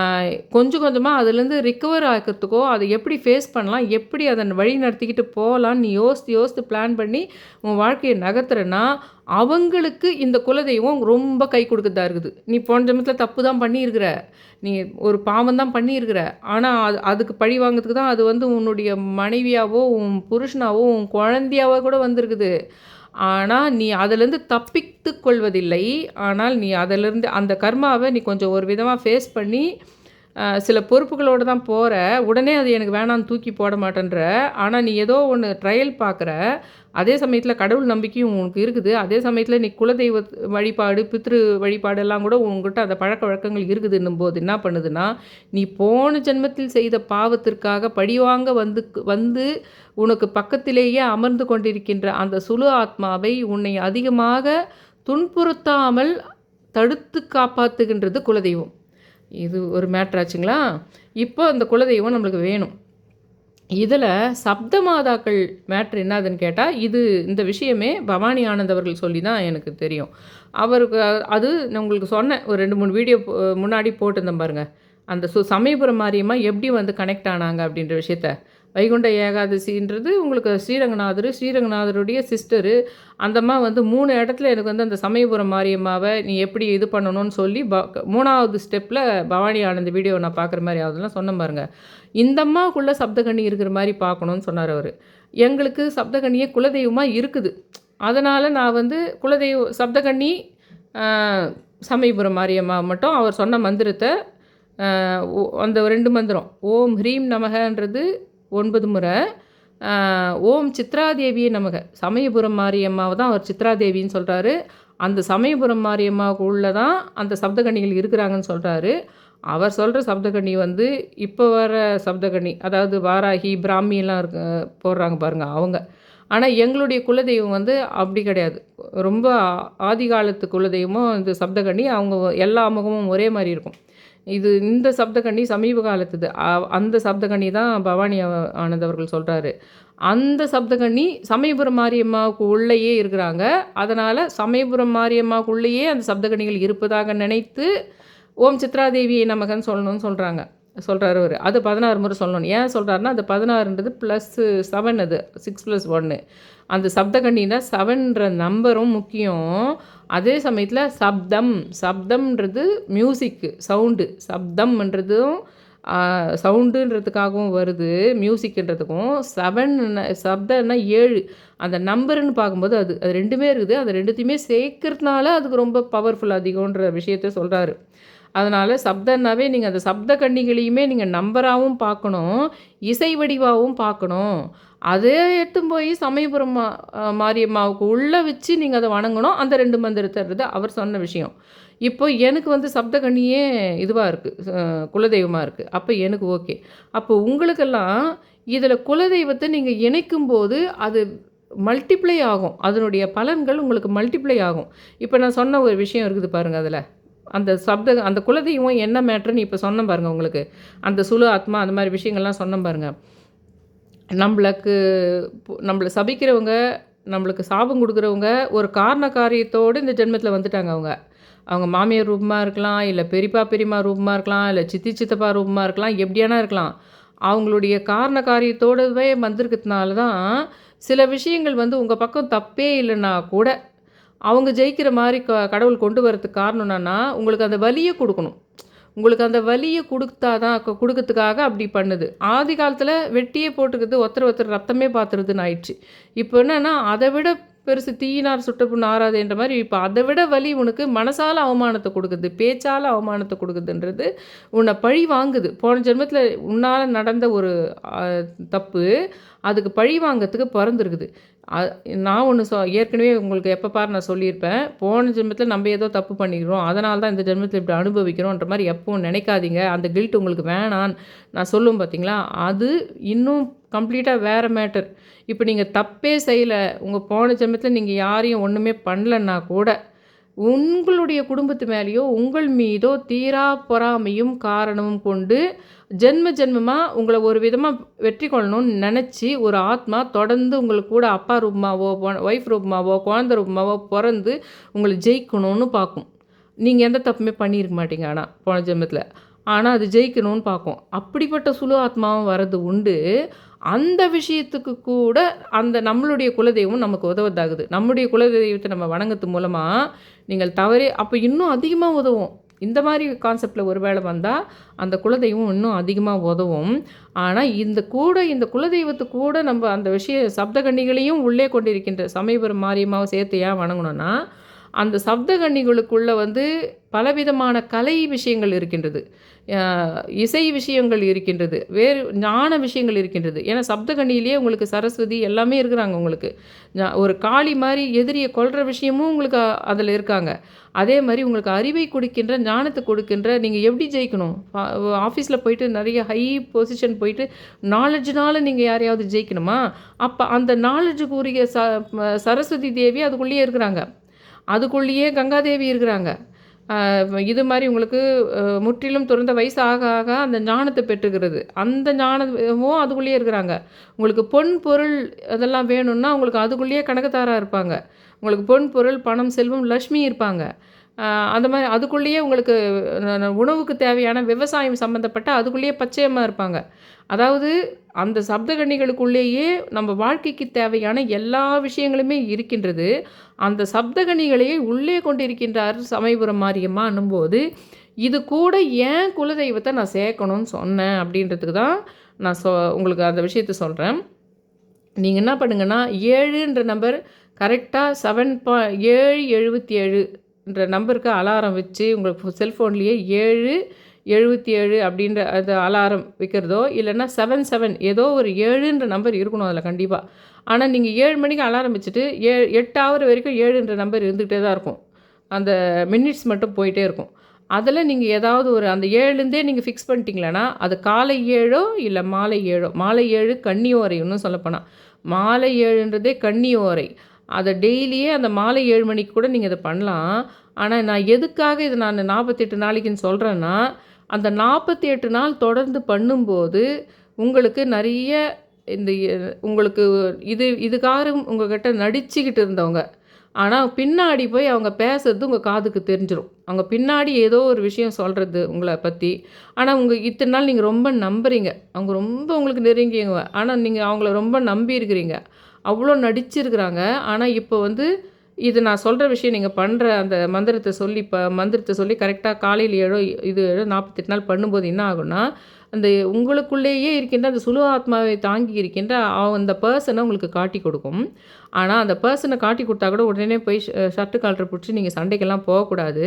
கொஞ்சம் கொஞ்சமா அதுலேருந்து ரிகவர் ஆகுறதுக்கோ, அத எப்படி ஃபேஸ் பண்ணலாம், எப்படி அத வழி நடத்திக்கிட்டு போலான்னு நீ யோசித்து யோசித்து பிளான் பண்ணி உன் வாழ்க்கைய நகர்த்துறன்னா, அவங்களுக்கு இந்த குலதெய்வம் ரொம்ப கை கொடுக்கறதா இருக்குது. நீ போன ஜென்மத்தில தப்பு தான் பண்ணியிருக்கிற. நீ ஒரு பாவம் தான் பண்ணியிருக்கிற. ஆனா, அதுக்கு பழி வாங்குறதுக்கு தான் அது வந்து உன்னுடைய மனைவியாவோ, உன் புருஷனாவோ, உன் குழந்தையாவோ கூட வந்திருக்குது. ஆனா, நீ அதிலிருந்து தப்பித்துக் கொள்வதில்லை. ஆனால், நீ அதிலிருந்து அந்த கர்மாவ நீ கொஞ்சம் ஒரு விதமா ஃபேஸ் பண்ணி, சில பொறுப்புகளோட தான் போற. உடனே அது எனக்கு வேணான்னு தூக்கி போட மாட்டேன்ற. ஆனா, நீ ஏதோ ஒண்ணு ட்ரையல் பார்க்குற. அதே சமயத்தில கடவுள் நம்பிக்கையும் உனக்கு இருக்குது. அதே சமயத்தில நீ குலதெய்வ வழிபாடு, பித்ரு வழிபாடு எல்லாம் கூட உன்கிட்ட அந்த பழக்கவழக்கங்கள் இருக்குதுன்னும்போது என்ன பண்ணுதுன்னா, நீ போன ஜென்மத்தில் செய்த பாவத்திற்காக பழிவாங்க வந்து உனக்கு பக்கத்திலேயே அமர்ந்து கொண்டிருக்கின்ற அந்த சுலு ஆத்மாவை உன்னை அதிகமாக துன்புறுத்தாமல் தடுத்து காப்பாத்துகின்றது குலதெய்வம். இது ஒரு மேட்ரு ஆச்சுங்களா? இப்போ அந்த குலதெய்வம் நம்மளுக்கு வேணும். இதில சப்த மாதாக்கள் மேட்ரு என்னாதுன்னு கேட்டா, இந்த விஷயமே பவானி ஆனந்த் அவர்கள் சொல்லி தான் எனக்கு தெரியும். அவருக்கு அது நான் உங்களுக்கு சொன்னேன். ஒரு 2, 3 வீடியோ முன்னாடி போட்டிருந்தேன் பாருங்க. அந்த சமயபுரம் மாரியம்மா எப்படி வந்து கனெக்ட் ஆனாங்க அப்படின்ற விஷயத்த. வைகுண்ட ஏகாதசின்றது உங்களுக்கு ஸ்ரீரங்கநாதருடைய சிஸ்டரு. அந்த அம்மா வந்து 3 இடத்துல எனக்கு வந்து அந்த சமயபுரம் மாரியம்மாவ நீ எப்படி இது பண்ணணும்னு சொல்லி 3வது ஸ்டெப்பில பவானி ஆனந்த் வீடியோ நான் பார்க்குற மாரி அதெல்லாம் சொன்னேன் பாருங்க. இந்த அம்மாவுக்குள்ள சப்தகன்னி இருக்கிற மாரி பார்க்கணும்னு சொன்னார் அவரு. எங்களுக்கு சப்தகன்னியே குலதெய்வமா இருக்குது. அதனால நான் வந்து சப்தகன்னி அ சமயபுரம் மாரியம்மா மட்டும் அவர் சொன்ன மந்திரத்த அந்த 2 மந்திரம். ஓம் ஹ்ரீம் நமகன்றது 9 முறை. ஓம் சித்ராதேவியே நமக. சமயபுரம் மாரியம்மாவ தான் அவர் சித்ராதேவின்னு சொல்றாரு. அந்த சமயபுரம் மாரியம்மாவுக்குள்ள தான் அந்த சப்தகன்னிகள் இருக்கிறாங்கன்னு சொல்றாரு. அவர் சொல்ற சப்தகன்னி வந்து இப்போ வர சப்தகன்னி, அதாவது வாராகி, பிராமிலாம் போடுறாங்க பாருங்க அவங்க. ஆனா எங்களுடைய குலதெய்வம் வந்து அப்படி கிடையாது. ரொம்ப ஆதி காலத்து குலதெய்வமும் இந்த சப்தகன்னி அவங்க எல்லா முகமும் ஒரே மாரி இருக்கும். இந்த சப்தகன்னி சமீப காலத்துது. அந்த சப்தகன்னி தான் பவானி ஆனந்த் அவர்கள் சொல்றாரு. அந்த சப்தகன்னி சமயபுரம் மாரியம்மாவுக்கு உள்ளேயே இருக்கிறாங்க. அதனால சமயபுரம் மாரியம்மாவுக்குள்ளேயே அந்த சப்தகன்னிகள் இருப்பதாக நினைத்து, ஓம் சித்ராதேவியை நமகன்னு சொல்லணும்னு சொல்றாரு அவரு. அது 16 முறை சொல்லணும். ஏன் சொல்றாருன்னா, அது 16ன்றது +7 அது 6+1. அந்த சப்தகன்னில 7ன்ற நம்பரும் முக்கியம். அதே சமயத்தில சப்தம்ன்றது மியூசிக்கு, சவுண்டு. சப்தம்ன்றதும் சவுண்டுன்றதுக்காகவும் வருது, மியூசிக்ன்றதுக்கும். சப்தம்னா 7. அந்த நம்பருன்னு பார்க்கும்போது அது 2மே இருக்குது. அது 2த்தையுமே சேர்க்கறதுனால அதுக்கு ரொம்ப பவர்ஃபுல் அதிகம்ன்ற விஷயத்த சொல்றாரு. அதனால சப்தம்னாவே நீங்க அந்த சப்த கன்னிகளையுமே நீங்க நம்பராவும் பார்க்கணும், இசை வடிவாவும் பார்க்கணும். அதே எடுத்துன்னு போய் சமயபுரம் மாரியம்மாவுக்கு உள்ளே வச்சு நீங்கள் அதை வணங்கணும். அந்த 2 மந்திரத்தறது அவர் சொன்ன விஷயம். இப்போ எனக்கு வந்து சப்தகன்னியே இதுவாக இருக்குது, குலதெய்வமாக இருக்குது. அப்போ எனக்கு ஓகே. அப்போ உங்களுக்கெல்லாம் இதில் குலதெய்வத்தை நீங்கள் இணைக்கும்போது அது மல்டிப்ளை ஆகும். அதனுடைய பலன்கள் உங்களுக்கு மல்டிப்ளை ஆகும். இப்போ நான் சொன்ன ஒரு விஷயம் இருக்குது பாருங்கள் அதில். அந்த குலதெய்வம் என்ன மேட்டர்ன்னு இப்போ சொன்னேன் பாருங்கள் உங்களுக்கு. அந்த சுழு ஆத்மா அந்த மாதிரி விஷயங்கள்லாம் சொன்னேன் பாருங்கள். நம்மளை சபிக்கிறவங்க, நம்மளுக்கு சாபம் கொடுக்குறவங்க ஒரு காரண காரியத்தோடு இந்த ஜென்மத்தில் வந்துட்டாங்க அவங்க. அவங்க மாமியார் ரூபமாக இருக்கலாம், இல்லை பெரியப்பா பெரியம்மா ரூபமாக இருக்கலாம், இல்லை சித்தி சித்தப்பா ரூபமாக இருக்கலாம், எப்படியானா இருக்கலாம். அவங்களுடைய காரண காரியத்தோடவே வந்திருக்கிறதுனால தான் சில விஷயங்கள் வந்து உங்கள் பக்கம் தப்பே இல்லைன்னா கூட அவங்க ஜெயிக்கிற மாதிரி கடவுள் கொண்டு வரதுக்கு காரணம் என்னன்னா, உங்களுக்கு அந்த வலியை கொடுக்கணும். உங்களுக்கு அந்த வலியை கொடுத்தா தான் கொடுக்கறதுக்காக அப்படி பண்ணுது. ஆதி காலத்தில் வெட்டியே போட்டுக்கிறது, ஒருத்தர் ரத்தமே பார்த்துருதுன்னு ஆயிடுச்சு. இப்போ என்னென்னா அதை விட பெருசு தீயினார் சுட்ட புண்ணு ஆறாதுன்ற மாதிரி இப்போ அதை விட வலி உனக்கு மனசால் அவமானத்தை கொடுக்குது, பேச்சால் அவமானத்தை கொடுக்குதுன்றது உன்னை பழி வாங்குது. போன ஜென்மத்தில் உன்னால் நடந்த ஒரு தப்பு அதுக்கு பழி வாங்கிறதுக்கு பிறந்திருக்குது. நான் ஒன்று ஏற்கனவே உங்களுக்கு எப்போ பாரு நான் சொல்லியிருப்பேன், போன ஜென்மத்தில் நம்ம ஏதோ தப்பு பண்ணிக்கிறோம், அதனால தான் இந்த ஜென்மத்தில் இப்படி அனுபவிக்கிறோன்ற மாதிரி எப்பவும் நினைக்காதீங்க. அந்த கில்ட் உங்களுக்கு வேணான்னு நான் சொல்லுவேன் பார்த்தீங்களா, அது இன்னும் கம்ப்ளீட்டாக வேறு மேட்டர். இப்போ நீங்கள் தப்பே செய்யலை, உங்கள் போன ஜென்மத்தில் நீங்கள் யாரையும் ஒன்றுமே பண்ணலன்னா கூட உங்களுடைய குடும்பத்து மேலேயோ உங்கள் மீதோ தீரா பொறாமையும் காரணமும் கொண்டு ஜென்மமாக உங்களை ஒரு விதமாக வெற்றி கொள்ளணும்னு நினச்சி ஒரு ஆத்மா தொடர்ந்து உங்களுக்கு கூட அப்பா ரூபமாவோ ஒய்ஃப் ரூபமாவோ குழந்த ரூபமாவோ பிறந்து உங்களை ஜெயிக்கணும்னு பார்க்கும். நீங்கள் எந்த தப்புமே பண்ணியிருக்க மாட்டீங்க ஆனால் போன ஜென்மத்தில், ஆனால் அது ஜெயிக்கணும்னு பார்க்கும். அப்படிப்பட்ட சுழு ஆத்மாவும் வர்றது உண்டு. அந்த விஷயத்துக்கு கூட அந்த நம்மளுடைய குலதெய்வம் நமக்கு உதவதாகுது. நம்முடைய குலதெய்வத்தை நம்ம வணங்கத்து மூலமாக நீங்கள் தவறே அப்போ இன்னும் அதிகமாக உதவும். இந்த மாதிரி கான்செப்டில் ஒரு வேளை வந்தால் அந்த குலதெய்வம் இன்னும் அதிகமாக உதவும். ஆனால் இந்த குலதெய்வத்து கூட நம்ம அந்த சப்தகன்னிகளையும் உள்ளே கொண்டிருக்கின்ற சமயபுரம் மாரியம்மாவை சேர்த்து ஏன் வணங்கணும்னா, அந்த சப்தகன்னிகளுக்குள்ளே வந்து பலவிதமான கலை விஷயங்கள் இருக்கின்றது, இசை விஷயங்கள் இருக்கின்றது, வேறு ஞான விஷயங்கள் இருக்கின்றது. ஏன்னா சப்தகன்னியிலேயே உங்களுக்கு சரஸ்வதி எல்லாமே இருக்கிறாங்க. உங்களுக்கு ஒரு காளி மாதிரி எதிரியை கொல்கிற விஷயமும் உங்களுக்கு அதில் இருக்காங்க. அதே மாதிரி உங்களுக்கு அறிவை கொடுக்கின்ற, ஞானத்தை கொடுக்கின்ற, நீங்கள் எப்படி ஜெயிக்கணும், ஆஃபீஸில் போயிட்டு நிறைய ஹை பொசிஷன் போயிட்டு நாலேஜ்னால நீங்கள் யாரையாவது ஜெயிக்கணுமா, அப்போ அந்த நாலேஜுக்குரிய சரஸ்வதி தேவி அதுக்குள்ளேயே இருக்கிறாங்க, அதுக்குள்ளேயே கங்காதேவி இருக்கிறாங்க. இது மாதிரி உங்களுக்கு முற்றிலும் துறந்த வயசு ஆக ஆக அந்த ஞானத்தை பெற்றுக்கிறது, அந்த ஞானமும் அதுக்குள்ளேயே இருக்கிறாங்க. உங்களுக்கு பொன் பொருள் அதெல்லாம் வேணும்னா உங்களுக்கு அதுக்குள்ளேயே கனகத்தாராக இருப்பாங்க. உங்களுக்கு பொன் பொருள் பணம் செல்வம் லக்ஷ்மி இருப்பாங்க. அந்த மாதிரி அதுக்குள்ளேயே உங்களுக்கு உணவுக்கு தேவையான விவசாயம் சம்மந்தப்பட்ட அதுக்குள்ளேயே பச்சையமாக இருப்பாங்க. அதாவது அந்த சப்தகன்னிகளுக்குள்ளேயே நம்ம வாழ்க்கைக்கு தேவையான எல்லா விஷயங்களுமே இருக்கின்றது. அந்த சப்தகன்னிகளையே உள்ளே கொண்டிருக்கின்றார் சமயபுரம் மாரியம்மா என்னும்போது, இது கூட ஏன் குலதெய்வத்தை நான் சேர்க்கணும்னு சொன்னேன் அப்படின்றதுக்கு தான் நான் உங்களுக்கு அந்த விஷயத்த சொல்கிறேன். நீங்கள் என்ன பண்ணுங்கன்னா 7ன்ற நம்பர் கரெக்டாக 777ன்ற நம்பருக்கு அலாரம் வச்சு உங்களுக்கு செல்ஃபோன்லேயே 777 அப்படின்ற அது அலாரம் வைக்கிறதோ, இல்லைன்னா 77 ஏதோ ஒரு 7ன்ற நம்பர் இருக்கணும் அதில் கண்டிப்பாக. ஆனால் நீங்கள் 7 மணிக்கு அலாரம் வச்சுட்டு 8 ஹவர் வரைக்கும் 7ன்ற நம்பர் இருந்துகிட்டே தான் இருக்கும். அந்த மினிட்ஸ் மட்டும் போயிட்டே இருக்கும். அதில் நீங்கள் ஏதாவது ஒரு அந்த 7லேருந்தே நீங்கள் ஃபிக்ஸ் பண்ணிட்டீங்களன்னா அது காலை 7ஓ இல்லை மாலை 7ஓ. மாலை 7 கன்னி ஓரை, இன்னும் சொல்லப்போனால் மாலை 7ன்றதே கன்னி ஓரை. அதை டெய்லியே அந்த மாலை 7 மணிக்கு கூட நீங்கள் இதை பண்ணலாம். ஆனால் நான் எதுக்காக இது நான் 48 நாளைக்குன்னு சொல்கிறேன்னா, அந்த 48 நாள் தொடர்ந்து பண்ணும்போது உங்களுக்கு நிறைய உங்களுக்கு இதுக்காக உங்கள்கிட்ட நடிச்சுக்கிட்டு இருந்தவங்க, ஆனால் பின்னாடி போய் அவங்க பேசுறது உங்கள் காதுக்கு தெரிஞ்சிடும். அவங்க பின்னாடி ஏதோ ஒரு விஷயம் சொல்கிறது உங்களை பற்றி, ஆனால் இத்தனை நாள் நீங்கள் ரொம்ப நம்புறீங்க, அவங்க ரொம்ப உங்களுக்கு நெருங்கியவங்க, ஆனால் நீங்கள் அவங்கள ரொம்ப நம்பியிருக்கிறீங்க, அவ்வளோ நடிச்சிருக்கிறாங்க. ஆனால் இப்போ இது நான் சொல்கிற விஷயம் நீங்கள் பண்ணுற அந்த மந்திரத்தை சொல்லி கரெக்டாக காலையில் 7 48 நாள் பண்ணும்போது என்ன ஆகும்னா, அந்த உங்களுக்குள்ளேயே இருக்கின்ற அந்த சுலு ஆத்மாவை தாங்கி இருக்கின்ற அந்த பர்சனை உங்களுக்கு காட்டி கொடுக்கும். ஆனால் அந்த பர்சனை காட்டி கொடுத்தா கூட உடனே போய் ஷர்ட்டு காலரை பிடிச்சி நீங்கள் சண்டைக்கெல்லாம் போகக்கூடாது.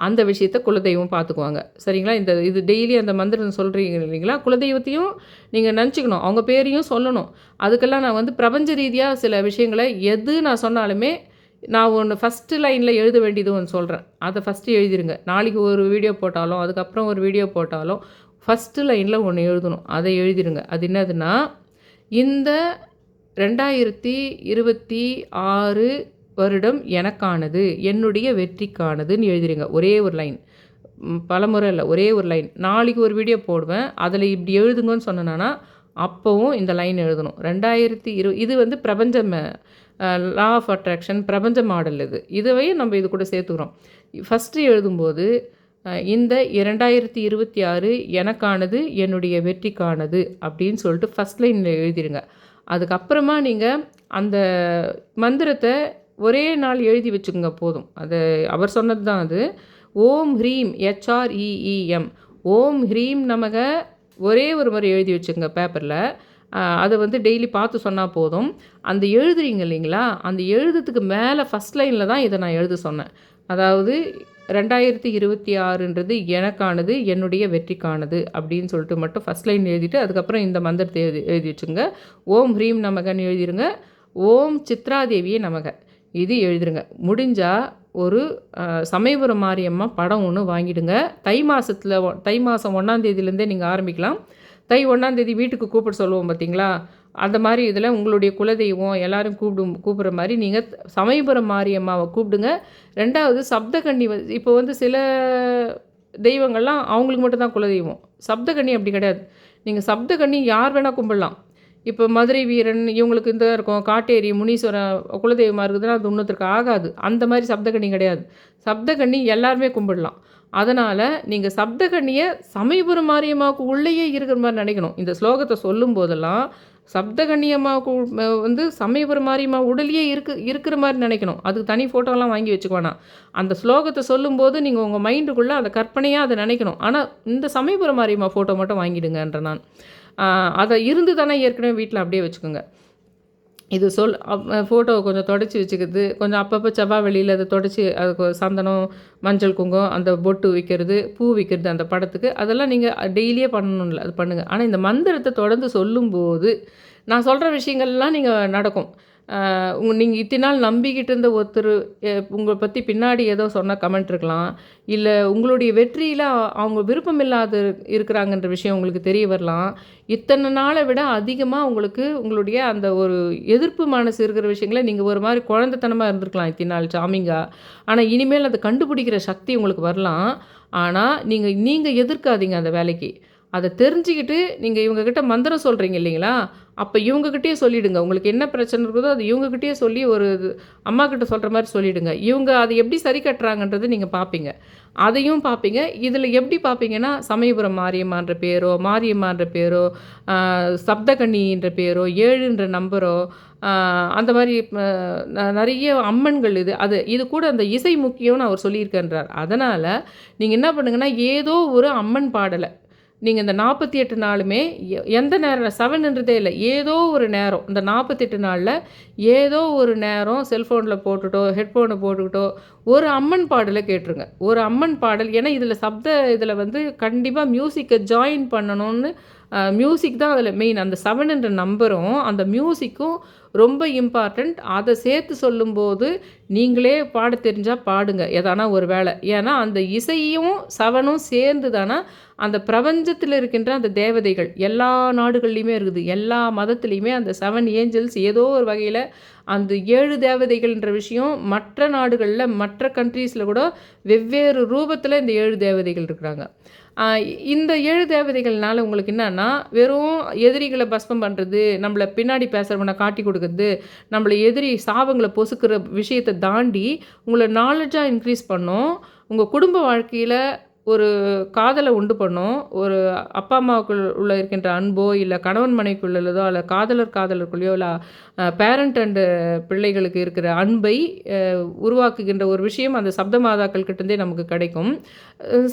அந்த விஷயத்த குலதெய்வம் பார்த்துக்குவாங்க. சரிங்களா? இது டெய்லி அந்த மந்திரம் சொல்கிறீங்க இல்லைங்களா? குலதெய்வத்தையும் நீங்கள் நினச்சிக்கணும், அவங்க பேரையும் சொல்லணும். அதுக்கெல்லாம் நான் வந்து பிரபஞ்ச ரீதியாக சில விஷயங்களை எது நான் சொன்னாலுமே நான் ஒன்று ஃபஸ்ட்டு லைனில் எழுத வேண்டியது ஒன்று சொல்கிறேன். அதை ஃபஸ்ட்டு எழுதிருங்க. நாளைக்கு ஒரு வீடியோ போட்டாலும் அதுக்கப்புறம் ஒரு வீடியோ போட்டாலும் ஃபஸ்ட்டு லைனில் ஒன்று எழுதணும். அதை எழுதிருங்க. அது என்னதுன்னா, இந்த 2026 வருடம் எனக்கானது, என்னுடைய வெற்றிக்கானதுன்னு எழுதிருங்க. ஒரே ஒரு லைன், பலமுறை இல்லை, ஒரே ஒரு லைன். நாளைக்கு ஒரு வீடியோ போடுவேன், அதில் இப்படி எழுதுங்கன்னு சொன்னேன்னா அப்போவும் இந்த லைன் எழுதணும். 2020 இது வந்து பிரபஞ்சம் லா ஆஃப் அட்ராக்ஷன் பிரபஞ்ச மாடல் இதுவே நம்ம இது கூட சேர்த்துக்கிறோம். ஃபஸ்ட்டு எழுதும்போது இந்த 2026 எனக்கானது, என்னுடைய வெற்றிக்கானது அப்படின்னு சொல்லிட்டு ஃபஸ்ட் லைனில் எழுதிடுங்க. அதுக்கப்புறமா நீங்கள் அந்த மந்திரத்தை ஒரே நாள் எழுதி வச்சுக்கோங்க போதும். அது அவர் சொன்னது தான் அது. ஓம் ஹ்ரீம் HREEM ஓம் ஹ்ரீம் நமக ஒரே ஒரு முறை எழுதி வச்சுங்க பேப்பரில். அதை வந்து டெய்லி பார்த்து சொன்னால் போதும். அந்த எழுதுறீங்க இல்லைங்களா, அந்த எழுதுறதுக்கு மேலே ஃபஸ்ட் லைனில் தான் இதை நான் எழுத சொன்னேன். அதாவது 2026ன்றது எனக்கானது, என்னுடைய வெற்றிக்கானது அப்படின்னு சொல்லிட்டு மட்டும் ஃபஸ்ட் லைன் எழுதிட்டு அதுக்கப்புறம் இந்த மந்திரத்தை எழுதி வச்சுங்க. ஓம் ஹ்ரீம் நமகன்னு எழுதிருங்க. ஓம் சித்ராதேவியே நமக இது எழுதிருங்க. முடிஞ்சால் ஒரு சமயபுரம் மாரியம்மா படம் ஒன்று வாங்கிடுங்க. தை மாதம் 1ஆம் தேதியிலேருந்தே நீங்கள் ஆரம்பிக்கலாம். தை 1ஆம் தேதி வீட்டுக்கு கூப்பிட சொல்லுவோம் பார்த்தீங்களா, அந்த மாதிரி இதில் உங்களுடைய குலதெய்வம் எல்லோரும் கூப்பிட்ற மாதிரி நீங்கள் சமயபுரம் மாரியம்மாவை கூப்பிடுங்க. 2வது சப்தகன்னி இப்போ வந்து சில தெய்வங்கள்லாம் அவங்களுக்கு மட்டும்தான் குலதெய்வம். சப்தகன்னி அப்படி கிடையாது. நீங்கள் சப்தகன்னி யார் வேணால் கும்பிடலாம். இப்போ மதுரை வீரன் இவங்களுக்கு இந்த இருக்கும், காட்டேரி முனீஸ்வரன் குலதெய்வமாக இருக்குதுன்னா அது இன்னொருத்தருக்கு ஆகாது. அந்த மாதிரி சப்தகன்னி கிடையாது. சப்தகன்னி எல்லாருமே கும்பிடலாம். அதனால் நீங்கள் சப்தகன்னியை சமயபுரம் மாரியம்மாவுக்கு உள்ளேயே இருக்கிற மாதிரி நினைக்கணும். இந்த ஸ்லோகத்தை சொல்லும் போதெல்லாம் சப்தகன்னியம்மாவுக்கு வந்து சமயபுரம் மாரியம்மா உடலையே இருக்கிற மாதிரி நினைக்கணும். அதுக்கு தனி ஃபோட்டோலாம் வாங்கி வச்சுக்கோனா. அந்த ஸ்லோகத்தை சொல்லும்போது நீங்கள் உங்கள் மைண்டுக்குள்ளே அந்த கற்பனையாக அதை நினைக்கணும். ஆனால் இந்த சமயபுரம் மாரியம்மா ஃபோட்டோ மட்டும் வாங்கிடுங்கன்ற நான். அதை இருந்து தானே ஏற்கனவே வீட்டில் அப்படியே வச்சுக்கோங்க. இது ஃபோட்டோவை கொஞ்சம் தொடச்சி வச்சுக்கிறது, கொஞ்சம் அப்பப்போ செவ்வாய் வெளியில் அதை தொடச்சி அதுக்கு சந்தனம், மஞ்சள், குங்குமம், அந்த பொட்டு வைக்கிறது, பூ வைக்கிறது அந்த படத்துக்கு, அதெல்லாம் நீங்கள் டெய்லியே பண்ணணும்ல, அது பண்ணுங்கள். ஆனால் இந்த மந்திரத்தை தொடர்ந்து சொல்லும்போது நான் சொல்கிற விஷயங்கள்லாம் நீங்கள் நடக்கும். நீங்கள் இத்தனை நாள் நம்பிக்கிட்டு இருந்த ஒருத்தர் உங்களை பற்றி பின்னாடி ஏதோ சொன்ன கமெண்ட் இருக்கலாம், இல்லை உங்களுடைய வெற்றியில் அவங்க விருப்பம் இல்லாத இருக்கிறாங்கன்ற விஷயம் உங்களுக்கு தெரிய வரலாம். இத்தனை நாளை விட அதிகமாக உங்களுக்கு உங்களுடைய அந்த ஒரு எதிர்ப்பு மனசு இருக்கிற விஷயங்களை நீங்கள் ஒரு மாதிரி குழந்தைத்தனமாக இருந்திருக்கலாம் இத்தனை நாள் சாமிங்கா. ஆனால் இனிமேல் அதை கண்டுபிடிக்கிற சக்தி உங்களுக்கு வரலாம். ஆனால் நீங்கள் எதிர்க்காதீங்க அந்த வேலைக்கு. அதை தெரிஞ்சுக்கிட்டு நீங்கள் இவங்கக்கிட்ட மந்திரம் சொல்கிறீங்க இல்லைங்களா, அப்போ இவங்கக்கிட்டே சொல்லிவிடுங்க. உங்களுக்கு என்ன பிரச்சனை இருக்குதோ அது இவங்கக்கிட்டே சொல்லி ஒரு அம்மாக்கிட்ட சொல்கிற மாதிரி சொல்லிவிடுங்க. இவங்க அதை எப்படி சரி கட்டுறாங்கன்றது நீங்கள் பார்ப்பீங்க. அதையும் பார்ப்பீங்க. இதில் எப்படி பார்ப்பீங்கன்னா, சமயபுரம் மாரியம்மான்ற பேரோ, மாரியம்மான்ற பேரோ, சப்தகன்னின்ற பேரோ, 7ன்ற நம்பரோ, அந்த மாதிரி நிறைய அம்மன்கள் இது கூட அந்த இசை முக்கியம்னு அவர் சொல்லியிருக்கின்றார். அதனால் நீங்கள் என்ன பண்ணுங்கன்னா, ஏதோ ஒரு அம்மன் பாடலை நீங்கள் இந்த 48 நாளுமே எந்த நேரம் 7ன்றதே இல்லை, ஏதோ ஒரு நேரம் இந்த 48 நாளில் ஏதோ ஒரு நேரம் செல்ஃபோனில் போட்டுட்டோ ஹெட்ஃபோனை போட்டுக்கிட்டோ ஒரு அம்மன் பாடலை கேட்டுருங்க. ஒரு அம்மன் பாடல். ஏன்னா இதில் வந்து கண்டிப்பாக மியூசிக்கை ஜாயின் பண்ணணும்னு, மியூசிக் தான் அதில் மெயின். அந்த 7ன்ற நம்பரும் அந்த மியூசிக்கும் ரொம்ப இம்பார்ட்டண்ட். அதை சேர்த்து சொல்லும்போது நீங்களே பாட தெரிஞ்சால் பாடுங்க, எதானா ஒரு வேளை. ஏன்னா அந்த இசையும் 7ம் சேர்ந்து தானே அந்த பிரபஞ்சத்தில் இருக்கின்ற அந்த தேவதைகள் எல்லா நாடுகள்லையுமே இருக்குது. எல்லா மதத்துலேயுமே அந்த 7 ஏஞ்சல்ஸ் ஏதோ ஒரு வகையில் அந்த 7 தேவதைகள்ன்ற விஷயம் மற்ற நாடுகளில் மற்ற கண்ட்ரீஸில் கூட வெவ்வேறு ரூபத்தில் இந்த 7 தேவதைகள் இருக்கிறாங்க. இந்த 7 தேவதைகள்னால உங்களுக்கு என்னன்னா, வெறும் எதிரிகளை பஸ்மம் பண்ணுறது, நம்மளை பின்னாடி பேசுகிறவனை காட்டி கொடுக்குறது, நம்மளை எதிரி சாபங்களை பொசுக்கிற விஷயத்தை தாண்டி உங்களை நாலேஜாக இன்க்ரீஸ் பண்ணும். உங்கள் குடும்ப வாழ்க்கையில் ஒரு காதலை உண்டு பண்ணும். ஒரு அப்பா அம்மாவுக்குள் உள்ள இருக்கின்ற அன்போ, இல்லை கணவன் மனைவிக்குள்ள உள்ளதோ, அல்ல காதலருக்குள்ளேயோ, இல்லை பேரண்ட் அண்டு பிள்ளைகளுக்கு இருக்கிற அன்பை உருவாக்குகின்ற ஒரு விஷயம் அந்த சப்த மாதாக்கள் கிட்டேருந்தே நமக்கு கிடைக்கும்.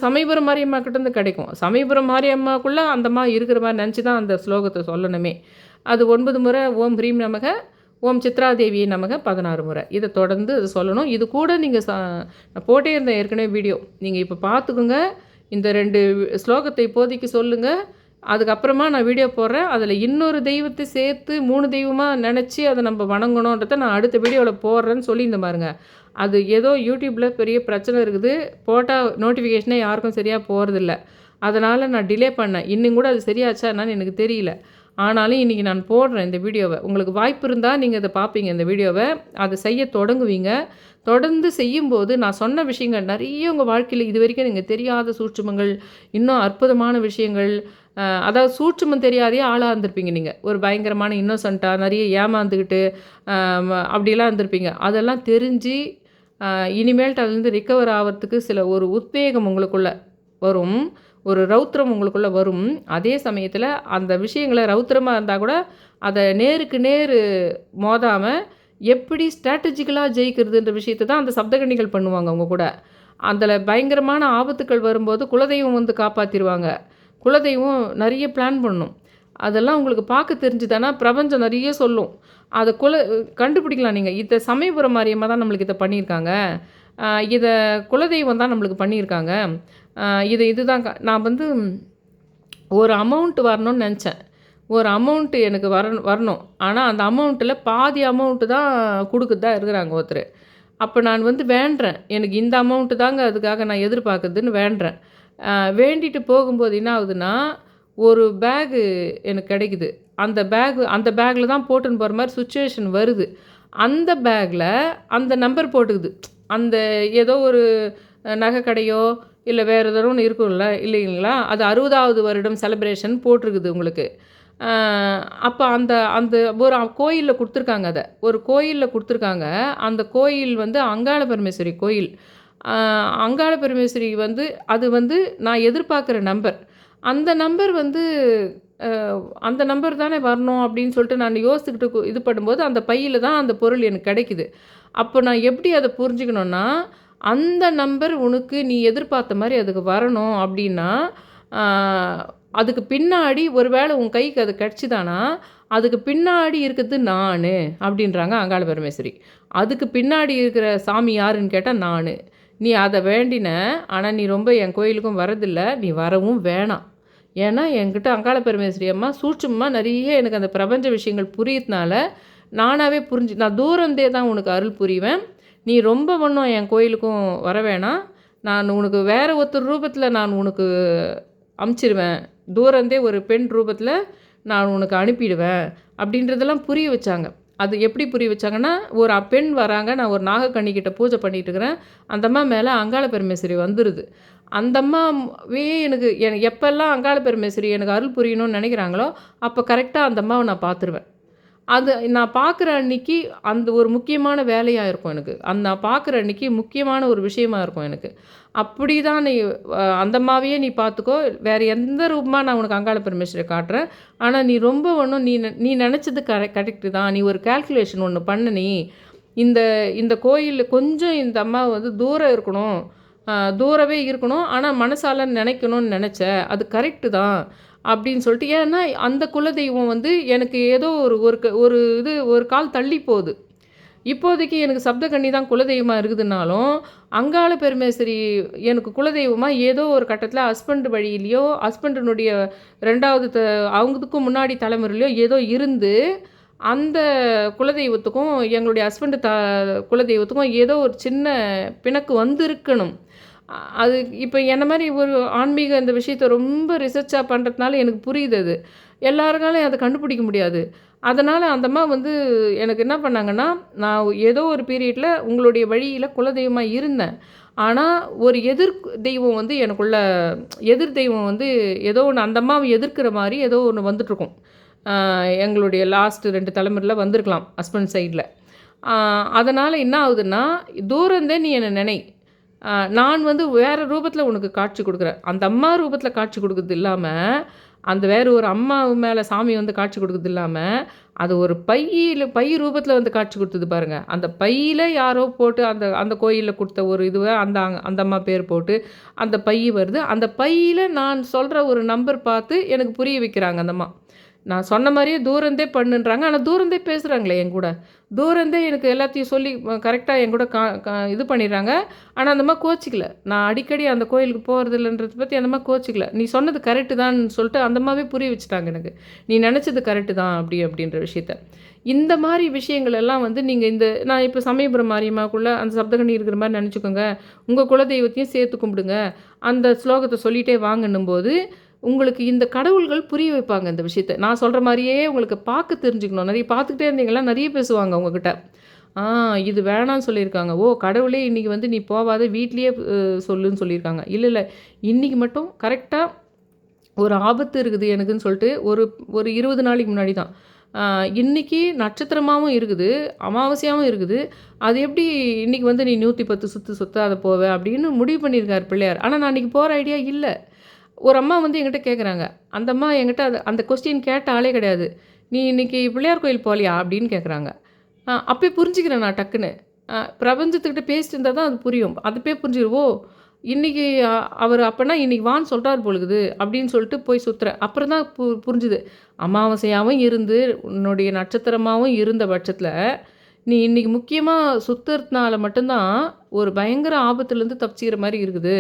சமயபுரம் மாரியம்மா கிட்டேருந்து கிடைக்கும். சமயபுரம் மாரியம்மாக்குள்ளே அந்த இருக்கிற மாதிரி நினச்சி தான் அந்த ஸ்லோகத்தை சொல்லணுமே. அது 9 முறை ஓம் ஹ்ரீம் நமக, ஓம் சித்ராதேவியை நமக 16 முறை. இதை தொடர்ந்து அது சொல்லணும். இது கூட நீங்கள் நான் போட்டே இருந்தேன் ஏற்கனவே வீடியோ. நீங்கள் இப்போ பார்த்துக்குங்க. இந்த 2 ஸ்லோகத்தை இப்போதைக்கு சொல்லுங்கள். அதுக்கப்புறமா நான் வீடியோ போடுறேன். அதில் இன்னொரு தெய்வத்தை சேர்த்து 3 தெய்வமாக நினச்சி அதை நம்ம வணங்கணுன்றதை நான் அடுத்த வீடியோவில் போடுறேன்னு சொல்லியிருந்தேன் பாருங்க. அது ஏதோ யூடியூப்பில் பெரிய பிரச்சனை இருக்குது. போட்டால் நோட்டிஃபிகேஷனே யாருக்கும் சரியாக போகிறதில்ல. அதனால் நான் டிலே பண்ணேன். இன்னும் கூட அது சரியாச்சா என்னன்னு எனக்கு தெரியல. ஆனாலும் இன்றைக்கி நான் போடுறேன் இந்த வீடியோவை. உங்களுக்கு வாய்ப்பு இருந்தால் நீங்கள் இதை பார்ப்பீங்க இந்த வீடியோவை. அதை செய்ய தொடங்குவீங்க. தொடர்ந்து செய்யும்போது நான் சொன்ன விஷயங்கள் நிறைய உங்கள் வாழ்க்கையில் இது வரைக்கும் நீங்கள் தெரியாத சூட்சுமங்கள், இன்னும் அற்புதமான விஷயங்கள், அதாவது சூட்சுமம் தெரியாதே ஆளாக இருந்திருப்பீங்க நீங்கள். ஒரு பயங்கரமான இன்னோசென்ட்டாக நிறைய ஏமாந்துக்கிட்டு அப்படிலாம் இருந்திருப்பீங்க. அதெல்லாம் தெரிஞ்சு இனிமேல்ட்டு அதுலேருந்து ரிக்கவர் ஆகிறதுக்கு ஒரு உத்வேகம் உங்களுக்குள்ளே வரும். ஒரு ரௌத்திரம் உங்களுக்குள்ளே வரும். அதே சமயத்தில் அந்த விஷயங்களை ரௌத்திரமாக இருந்தால் கூட அதை நேருக்கு நேர் மோதாமல் எப்படி ஸ்ட்ராட்டஜிக்கலாக ஜெயிக்கிறதுன்ற விஷயத்தை தான் அந்த சப்தகன்னிகள் பண்ணுவாங்க அவங்க கூட. அதில் பயங்கரமான ஆபத்துக்கள் வரும்போது குலதெய்வம் வந்து காப்பாற்றிடுவாங்க. குலதெய்வம் நிறைய பிளான் பண்ணும். அதெல்லாம் உங்களுக்கு பார்க்க தெரிஞ்சுதானா பிரபஞ்சம் நிறைய சொல்லும். அதை கண்டுபிடிக்கலாம் நீங்கள். இதை சமயபுரம் மாரியம்மா தான் நம்மளுக்கு இதை பண்ணியிருக்காங்க. இதை குலதெய்வம் தான் நம்மளுக்கு பண்ணியிருக்காங்க. இதுதான் நான் வந்து ஒரு அமௌண்ட் வரணும்னு நினச்சேன். ஒரு அமௌண்ட்டு எனக்கு வரணும். ஆனால் அந்த அமௌண்ட்டில் பாதி அமௌண்ட்டு தான் கொடுக்குறதா இருக்கிறாங்க ஒருத்தர். அப்போ நான் வந்து வேண்டுறேன். எனக்கு இந்த அமௌண்ட்டு தாங்க அதுக்காக நான் எதிர்பார்க்குறதுன்னு வேண்டுறேன். வேண்டிட்டு போகும்போது என்ன ஆகுதுன்னா, ஒரு பேகு எனக்கு கிடைக்குது. அந்த பேக்கில் தான் போட்டுன்னு போகிற மாதிரி சுச்சுவேஷன் வருது. அந்த பேக்கில் அந்த நம்பர் போட்டுக்குது. அந்த ஏதோ ஒரு நகை கடையோ இல்லை வேறு ஏதோ ஒன்று இருக்கும்ல இல்லைங்களா, அது 60வது வருடம் செலிப்ரேஷன் போட்டிருக்குது உங்களுக்கு. அப்போ அந்த அந்த ஒரு கோயிலில் கொடுத்துருக்காங்க. அதை ஒரு கோயிலில் கொடுத்துருக்காங்க. அந்த கோயில் வந்து அங்காள பரமேஸ்வரி கோயில். அங்காள பரமேஸ்வரி வந்து அது வந்து நான் எதிர்பார்க்குற நம்பர். அந்த நம்பர் வந்து அந்த நம்பர் தானே வரணும் அப்படின்னு சொல்லிட்டு நான் யோசிச்சுக்கிட்டு இது பண்ணும்போது அந்த பையில் தான் அந்த பொருள் எனக்கு கிடைக்குது. அப்போ நான் எப்படி அதை புரிஞ்சுக்கணுன்னா, அந்த நம்பர் உனக்கு நீ எதிர்பார்த்த மாதிரி அதுக்கு வரணும் அப்படின்னா, அதுக்கு பின்னாடி ஒரு வேளை உன் கைக்கு அது கிடச்சிதானா, அதுக்கு பின்னாடி இருக்கிறது நான் அப்படின்றாங்க அங்காள பரமேஸ்வரி. அதுக்கு பின்னாடி இருக்கிற சாமி யாருன்னு கேட்டால் நான். நீ அதை வேண்டின, ஆனால் நீ ரொம்ப என் கோயிலுக்கும் வரதில்லை, நீ வரவும் வேணாம். ஏன்னா என்கிட்ட அங்காள பரமேஸ்வரி அம்மா சூட்சமாக நிறைய எனக்கு அந்த பிரபஞ்ச விஷயங்கள் புரியறதுனால நானாகவே நான் தூரந்தே தான் உனக்கு அருள் புரிவேன். நீ ரொம்ப ஒன்றும் என் கோயிலுக்கும் வர வேணாம். நான் உனக்கு வேறு ஒருத்தர் ரூபத்தில் நான் உனக்கு அமுச்சிடுவேன். தூரந்தே ஒரு பெண் ரூபத்தில் நான் உனக்கு அனுப்பிடுவேன் அப்படின்றதெல்லாம் புரிய வச்சாங்க. அது எப்படி புரிய வச்சாங்கன்னா, ஒரு பெண் வராங்க, நான் ஒரு நாகக்கன்னிக்கிட்ட பூஜை பண்ணிகிட்டு இருக்கிறேன். அந்த அம்மா மேலே அங்காள பரமேஸ்வரி வந்துடுது. அந்த அம்மாவே எனக்கு எப்போல்லாம் அங்காள பரமேஸ்வரி எனக்கு அருள் புரியணும்னு நினைக்கிறாங்களோ அப்போ கரெக்டாக அந்த அம்மாவை நான் பார்த்துருவேன். அது நான் பார்க்குற அன்றைக்கி அந்த ஒரு முக்கியமான வேலையாக இருக்கும் எனக்கு. நான் பார்க்குற அன்றைக்கி முக்கியமான ஒரு விஷயமா இருக்கும் எனக்கு. அப்படி தான் நீ அந்த அம்மாவையே நீ பார்த்துக்கோ, வேறு எந்த ரூபமாக நான் உனக்கு அங்காள பரமேஸ்வரியை காட்டுறேன். ஆனால் நீ ரொம்ப ஒன்றும் நீ நினச்சது கரெக்டு தான். நீ ஒரு கால்குலேஷன் ஒன்று பண்ணு. நீ இந்த இந்த கோயிலில் கொஞ்சம் இந்த அம்மா வந்து தூரம் இருக்கணும், தூரவே இருக்கணும், ஆனால் மனசால நினைக்கணும்னு நினச்ச அது கரெக்டு தான் அப்படின்னு சொல்லிட்டு. ஏன்னா அந்த குலதெய்வம் வந்து எனக்கு ஏதோ ஒரு கால் தள்ளி போகுது. இப்போதைக்கு எனக்கு சப்தகன்னி தான் குலதெய்வமாக இருக்குதுனாலும் அங்காள பரமேஸ்வரி எனக்கு குலதெய்வமாக ஏதோ ஒரு கட்டத்தில் ஹஸ்பண்ட் வழியிலையோ ஹஸ்பண்டினுடைய 2வது அவங்களுக்கும் முன்னாடி தலைமுறையிலையோ ஏதோ இருந்து அந்த குலதெய்வத்துக்கும் எங்களுடைய ஹஸ்பண்டு குலதெய்வத்துக்கும் ஏதோ ஒரு சின்ன பிணக்கு வந்திருக்கணும். அது இப்போ என்ன மாதிரி ஒரு ஆன்மீக இந்த விஷயத்தை ரொம்ப ரிசர்ச்சாக பண்ணுறதுனால எனக்கு புரியுது. அது எல்லாருனாலும் அதை கண்டுபிடிக்க முடியாது. அதனால் அந்த அம்மா வந்து எனக்கு என்ன பண்ணாங்கன்னா, நான் ஏதோ ஒரு பீரியடில் உங்களுடைய வழியில் குலதெய்வமாக இருந்தேன். ஆனால் ஒரு தெய்வம் வந்து எனக்குள்ள எதிர் தெய்வம் வந்து ஏதோ ஒன்று அந்த அம்மாவை எதிர்க்கிற மாதிரி ஏதோ ஒன்று வந்துட்டுருக்கும். எங்களுடைய லாஸ்ட்டு 2 தலைமுறையில் வந்திருக்கலாம் ஹஸ்பண்ட் சைடில். அதனால் என்ன ஆகுதுன்னா, தூரந்தே நீ என்னை நினை, நான் வந்து வேறு ரூபத்தில் உனக்கு காட்சி கொடுக்குறேன். அந்த அம்மா ரூபத்தில் காட்சி கொடுக்குறது இல்லாமல், அந்த வேறு ஒரு அம்மா மேலே சாமி வந்து காட்சி கொடுக்குறது இல்லாமல், அது ஒரு பை ரூபத்தில் வந்து காட்சி கொடுத்தது பாருங்க. அந்த பையில யாரோ போட்டு அந்த அந்த கோயிலில் கொடுத்த ஒரு இதுவை அந்த அம்மா பேர் போட்டு அந்த பை வருது. அந்த பையில நான் சொல்கிற ஒரு நம்பர் பார்த்து எனக்கு புரிய வைக்கிறாங்க அந்த அம்மா. நான் சொன்ன மாதிரியே தூரந்தே பண்ணுன்றாங்க. ஆனால் தூரந்தே பேசுகிறாங்களே என் கூட. தூரந்தே எனக்கு எல்லாத்தையும் சொல்லி கரெக்டாக என் கூட இது பண்ணிடுறாங்க. ஆனால் அந்த அம்மா கோச்சிக்கல. நான் அடிக்கடி அந்த கோயிலுக்கு போகிறதில்லன்றத பற்றி அந்த அம்மா கோச்சிக்கல. நீ சொன்னது கரெக்டு தான்னு சொல்லிட்டு அந்த அம்மாவே புரிய வச்சுட்டாங்க எனக்கு. நீ நினச்சது கரெக்டு தான் அப்படின்ற விஷயத்த. இந்த மாதிரி விஷயங்கள் எல்லாம் வந்து நீங்கள் நான் இப்போ சமயபுரம் மாரியம்மாக்குள்ளே அந்த சப்தகண்ணி இருக்கிற மாதிரி நினச்சிக்கோங்க. உங்கள் குலதெய்வத்தையும் சேர்த்து கும்பிடுங்க. அந்த ஸ்லோகத்தை சொல்லிகிட்டே வாங்கன்னும் போது உங்களுக்கு இந்த கடவுள்கள் புரிய வைப்பாங்க இந்த விஷயத்த. நான் சொல்கிற மாதிரியே உங்களுக்கு பார்க்க தெரிஞ்சுக்கணும். நிறைய பார்த்துக்கிட்டே இருந்தீங்கன்னா நிறைய பேசுவாங்க உங்ககிட்ட. இது வேணான்னு சொல்லியிருக்காங்க. கடவுளே இன்றைக்கி வந்து நீ போகாத வீட்லேயே சொல்லுன்னு சொல்லியிருக்காங்க. இல்லை இன்றைக்கி மட்டும் கரெக்டாக ஒரு ஆபத்து இருக்குது எனக்குன்னு சொல்லிட்டு ஒரு 20 நாளைக்கு முன்னாடி தான். இன்றைக்கி நட்சத்திரமாகவும் இருக்குது, அமாவாசையாகவும் இருக்குது. அது எப்படி இன்றைக்கி வந்து நீ 110 சுற்றாத போவ அப்படின்னு முடிவு பண்ணியிருக்கார் பிள்ளையார். ஆனால் நான் இன்றைக்கி போகிற ஐடியா இல்லை. ஒரு அம்மா வந்து என்கிட்ட கேட்குறாங்க. அந்த அம்மா என்கிட்ட அந்த கொஸ்டின் கேட்ட ஆளே கிடையாது. நீ இன்றைக்கி பிள்ளையார் கோயில் போகலையா அப்படின்னு கேட்குறாங்க. அப்போயே புரிஞ்சுக்கிறேன் நான் டக்குன்னு. பிரபஞ்சத்துக்கிட்ட பேசிட்டு இருந்தால் தான் அது புரியும். அதுப்பே புரிஞ்சிடுவோம். இன்றைக்கி அவர் அப்போனா இன்றைக்கி வான்னு சொல்கிறார் பொழுது அப்படின்னு சொல்லிட்டு போய் சுற்றுறேன். அப்புறம் தான் புரிஞ்சுது. அமாவாசையாகவும் இருந்து உன்னுடைய நட்சத்திரமாகவும் இருந்த பட்சத்தில் நீ இன்றைக்கி முக்கியமாக சுற்றுறதுனால மட்டும்தான் ஒரு பயங்கர ஆபத்துலேருந்து தப்பிச்சிக்கிற மாதிரி இருக்குது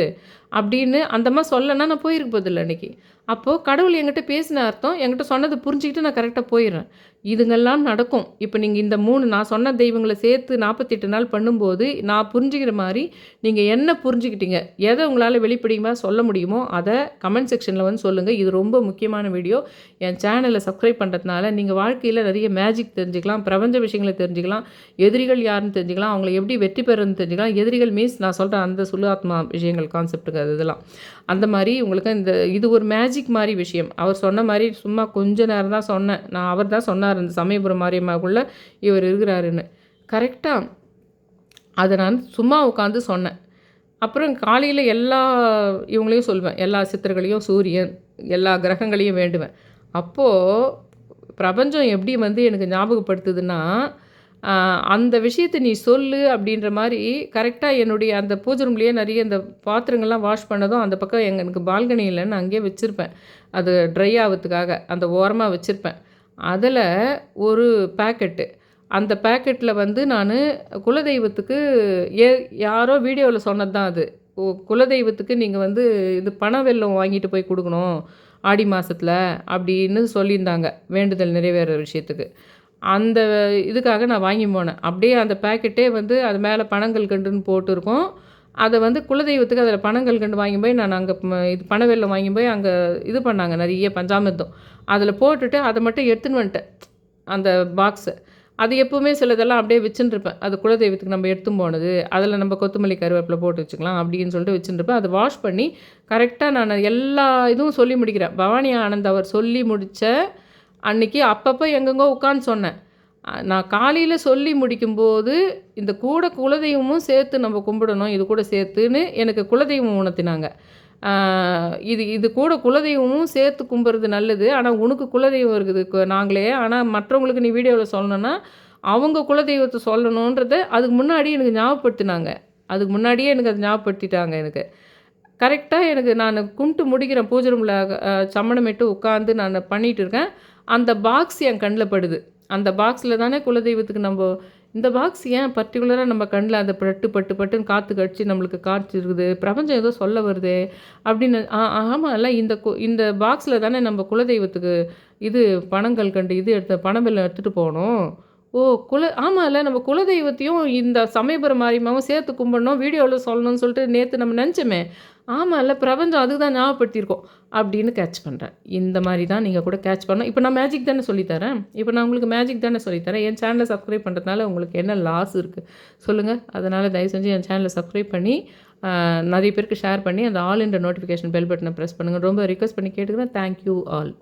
அப்படின்னு அந்த மாதிரி சொல்லனா நான் போயிருக்க போதில்லை அன்றைக்கி. அப்போது கடவுள் என்கிட்ட பேசின அர்த்தம் என்கிட்ட சொன்னதை புரிஞ்சுக்கிட்டு நான் கரெக்டாக போயிடுறேன். இதுங்கெல்லாம் நடக்கும். இப்போ நீங்கள் இந்த 3 நான் சொன்ன தெய்வங்களை சேர்த்து 48 நாள் பண்ணும்போது நான் புரிஞ்சுக்கிற மாதிரி நீங்கள் என்ன புரிஞ்சுக்கிட்டீங்க, எதை உங்களால் வெளிப்படையாக சொல்ல முடியுமோ அதை கமெண்ட் செக்ஷனில் வந்து சொல்லுங்கள். இது ரொம்ப முக்கியமான வீடியோ. என் சேனலை சப்ஸ்கிரைப் பண்ணுறதுனால நீங்கள் வாழ்க்கையில் நிறைய மேஜிக் தெரிஞ்சுக்கலாம், பிரபஞ்ச விஷயங்களை தெரிஞ்சுக்கலாம், எதிரிகள் யாருன்னு தெரிஞ்சுக்கலாம், அவங்கள எப்படி வெற்றி பெறன்னு தெரிஞ்சுக்கலாம். எதிரிகள் மீன்ஸ் நான் சொல்கிற அந்த சுல்லாத்மா விஷயங்கள் கான்செப்ட்டுக்கு இதெல்லாம் அந்த மாதிரி உங்களுக்கு இது ஒரு மேஜிக் மாதிரி விஷயம். அவர் சொன்ன மாதிரி சும்மா கொஞ்ச நேரம் தான் சொன்னேன். அவர் தான் சொன்னார் இந்த சமயபுரம் மாரியம்மாக்குள்ளே இவர் இருக்கிறாருன்னு. கரெக்டாக அதை நான் சும்மா உட்காந்து சொன்னேன். அப்புறம் காலையில் எல்லா இவங்களையும் சொல்வேன், எல்லா சித்தர்களையும், சூரியன், எல்லா கிரகங்களையும் வேண்டுவேன். அப்போது பிரபஞ்சம் எப்படி வந்து எனக்கு ஞாபகப்படுத்துதுன்னா, அந்த விஷயத்தை நீ சொல்லு அப்படின்ற மாதிரி கரெக்டாக என்னுடைய அந்த பூஜை ரூம்லேயே நிறைய இந்த பாத்திரங்கள்லாம் வாஷ் பண்ணதும் அந்த பக்கம் எனக்கு பால்கனி இல்லைன்னு அங்கேயே வச்சுருப்பேன். அது ட்ரை ஆகிறதுக்காக அந்த ஓரமாக வச்சுருப்பேன். அதில் ஒரு பேக்கெட்டு, அந்த பேக்கெட்டில் வந்து நான் குலதெய்வத்துக்கு யாரோ வீடியோவில் சொன்னது தான் அது. குலதெய்வத்துக்கு நீங்கள் வந்து இது பண வெல்லம் வாங்கிட்டு போய் கொடுக்கணும் ஆடி மாதத்தில் அப்படின்னு சொல்லியிருந்தாங்க, வேண்டுதல் நிறைவேற விஷயத்துக்கு. அந்த இதுக்காக நான் வாங்கி போனேன். அப்படியே அந்த பேக்கெட்டே வந்து அது மேலே பனங்கல்கண்டுன்னு போட்டிருக்கும். அதை வந்து குலதெய்வத்துக்கு அதில் பனங்கல்கண்டு வாங்கி போய் நான் அங்கே இது பனை வெல்லம் வாங்கி போய் அங்கே இது பண்ணாங்க நிறைய பஞ்சாமிர்தம். அதில் போட்டுட்டு அதை மட்டும் எடுத்துன்னு வந்துட்டேன் அந்த பாக்ஸை. அது எப்போவுமே சிலதெல்லாம் அப்படியே வச்சுட்டுருப்பேன். அது குலதெய்வத்துக்கு நம்ம எடுத்துன்னு போனது, அதில் நம்ம கொத்தமல்லி கருவேப்பிலை போட்டு வச்சுக்கலாம் அப்படின்னு சொல்லிட்டு வச்சுட்டுருப்பேன். அதை வாஷ் பண்ணி கரெக்டாக நான் எல்லா இதுவும் சொல்லி முடிக்கிறேன். பவானி ஆனந்த் அவர் சொல்லி முடித்த அன்றைக்கி அப்பப்போ எங்கெங்கோ உட்காந்து சொன்னேன். நான் காலையில் சொல்லி முடிக்கும்போது இந்த கூட குலதெய்வமும் சேர்த்து நம்ம கும்பிடணும், இது கூட சேர்த்துன்னு எனக்கு குலதெய்வம் உணர்த்தினாங்க. இது கூட குலதெய்வமும் சேர்த்து கும்பிட்றது நல்லது. ஆனால் உனக்கு குலதெய்வம் இருக்குது நாங்களே, ஆனால் மற்றவங்களுக்கு நீ வீடியோவில் சொல்லணுன்னா அவங்க குலதெய்வத்தை சொல்லணுன்றதை அதுக்கு முன்னாடி எனக்கு ஞாபகப்படுத்தினாங்க. அதுக்கு முன்னாடியே எனக்கு அது ஞாபகப்படுத்திட்டாங்க எனக்கு. கரெக்டாக எனக்கு நான் கும்பிட்டு முடிக்கிறேன். பூஜை ரூமில் சம்மணமிட்டு உட்காந்து நான் பண்ணிகிட்டு இருக்கேன். அந்த பாக்ஸ் என் கண்ணில் படுது. அந்த பாக்ஸில் தானே குலதெய்வத்துக்கு நம்ம இந்த பாக்ஸ் ஏன் பர்டிகுலராக நம்ம கண்ணில் அந்த பட்டுன்னு காற்று கடிச்சு நம்மளுக்கு காற்று இருக்குது, பிரபஞ்சம் ஏதோ சொல்ல வருது அப்படின்னு. ஆமாம்ல, இந்த பாக்ஸில் தானே நம்ம குலதெய்வத்துக்கு இது பனங்கல்கண்டு இது பனவெல்லம் எடுத்துகிட்டு போகணும். ஆமாம்ல, நம்ம குலதெய்வத்தையும் இந்த சமயபுரம் மாரியம்மாவும் சேர்த்து கும்பிடணும், வீடியோவில் சொல்லணும்னு சொல்லிட்டு நேற்று நம்ம நினச்சோமே. ஆமாம்ல, பிரபஞ்சம் அதுக்கு தான் ஞாபகப்படுத்தியிருக்கோம் அப்படின்னு கேட்ச் பண்ணுறேன். இந்த மாதிரி தான் நீங்கள் கூட கேட்ச் பண்ணணும். இப்போ நான் மேஜிக் தானே சொல்லித்தரேன். நான் உங்களுக்கு மேஜிக் தானே சொல்லித்தரேன். என் சேனலை சப்ஸ்கிரைப் பண்ணுறதுனால உங்களுக்கு என்ன லாஸ் இருக்குது சொல்லுங்கள். அதனால் தயவு செஞ்சு என் சேனலை சப்ஸ்கிரைப் பண்ணி நிறைய பேருக்கு ஷேர் பண்ணி அந்த ஆல் என்ற நோட்டிஃபிகேஷன் பெல் பட்டனை ப்ரெஸ் பண்ணுங்கள். ரொம்ப ரிக்வெஸ்ட் பண்ணி கேட்டுக்கிறேன். Thank you all.